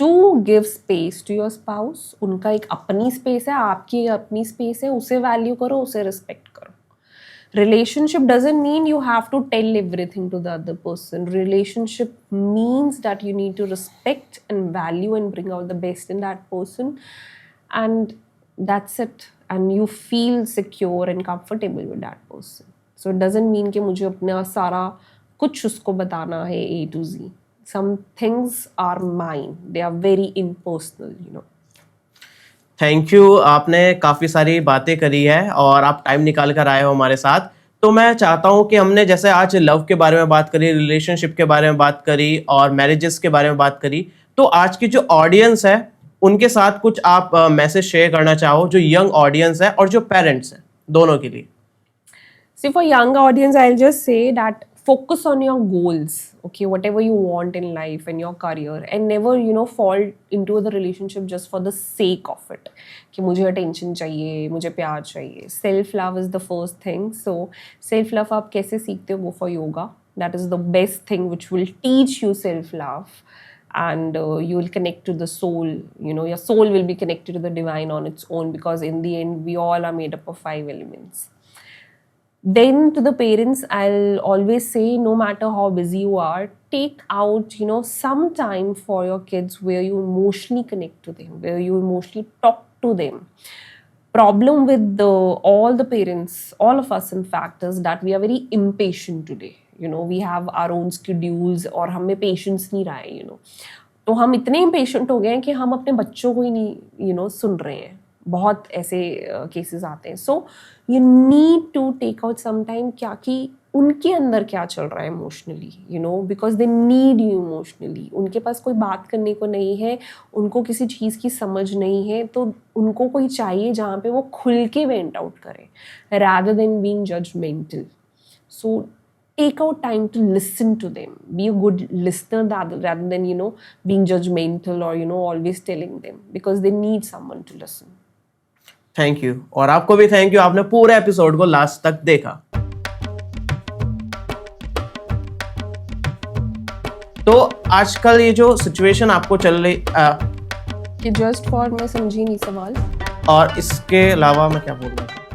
to give space to your spouse. उनका एक अपनी स्पेस है, आपकी एक अपनी स्पेस है, उसे वैल्यू करो, उसे रिस्पेक्ट करो। Relationship doesn't mean you have to tell everything to the other person. Relationship means that you need to respect and value and bring out the best in that person, and that's it. And you feel secure and comfortable with that person. So it doesn't mean कि मुझे अपना सारा कुछ उसको बताना है A to Z. Some things are mine. They are very impersonal, you know. Thank you, आपने काफ़ी सारी बातें करी है और आप टाइम निकाल कर आए हो हमारे साथ। तो मैं चाहता हूँ कि हमने जैसे आज लव के बारे में बात करी, रिलेशनशिप के बारे में बात करी और मैरिजेस के बारे में बात करी, तो आज की जो ऑडियंस है उनके साथ कुछ आप मैसेज शेयर करना चाहो, जो यंग ऑडियंस है और जो पेरेंट्स हैं, दोनों के लिए। See, for young audience, I'll just say that focus on your goals, okay, whatever you want in life and your career, and never, you know, fall into the relationship just for the sake of it. कि मुझे attention चाहिए, मुझे प्यार चाहिए। Self love is the first thing. So self love आप कैसे सीखते हो? Go for yoga. That is the best thing which will teach you self love, and you will connect to the soul. You know, your soul will be connected to the divine on its own, because in the end we all are made up of 5 elements. Then to the parents, I'll always say, no matter how busy you are, take out, you know, some time for your kids where you emotionally connect to them, where you emotionally talk to them. Problem with all the parents, all of us in fact, is that we are very impatient today. You know, we have our own schedules और हम में patience नहीं रहा है, you no. तो हम इतने impatient हो गए हैं कि हम अपने बच्चों को ही नहीं, यू नो, सुन रहे हैं। बहुत ऐसे केसेस आते हैं। So you need to take out some time, क्या कि उनके अंदर क्या चल रहा है emotionally, you know, because they need you emotionally. उनके पास कोई बात करने को नहीं है, उनको किसी चीज़ की समझ नहीं है, तो उनको कोई चाहिए जहाँ पे वो खुल के वेंट आउट करें, rather than being judgmental. So take out time to listen to them. Be a good listener rather than, you know, being judgmental or, you know, always telling them, because they need someone to listen. Thank you. और आपको भी thank you, आपने पूरे episode को last तक देखा। तो आजकल ये जो सिचुएशन आपको चल रही कि जस्ट फॉर, मैं समझी नहीं सवाल। और इसके अलावा मैं क्या बोल रहा हूँ,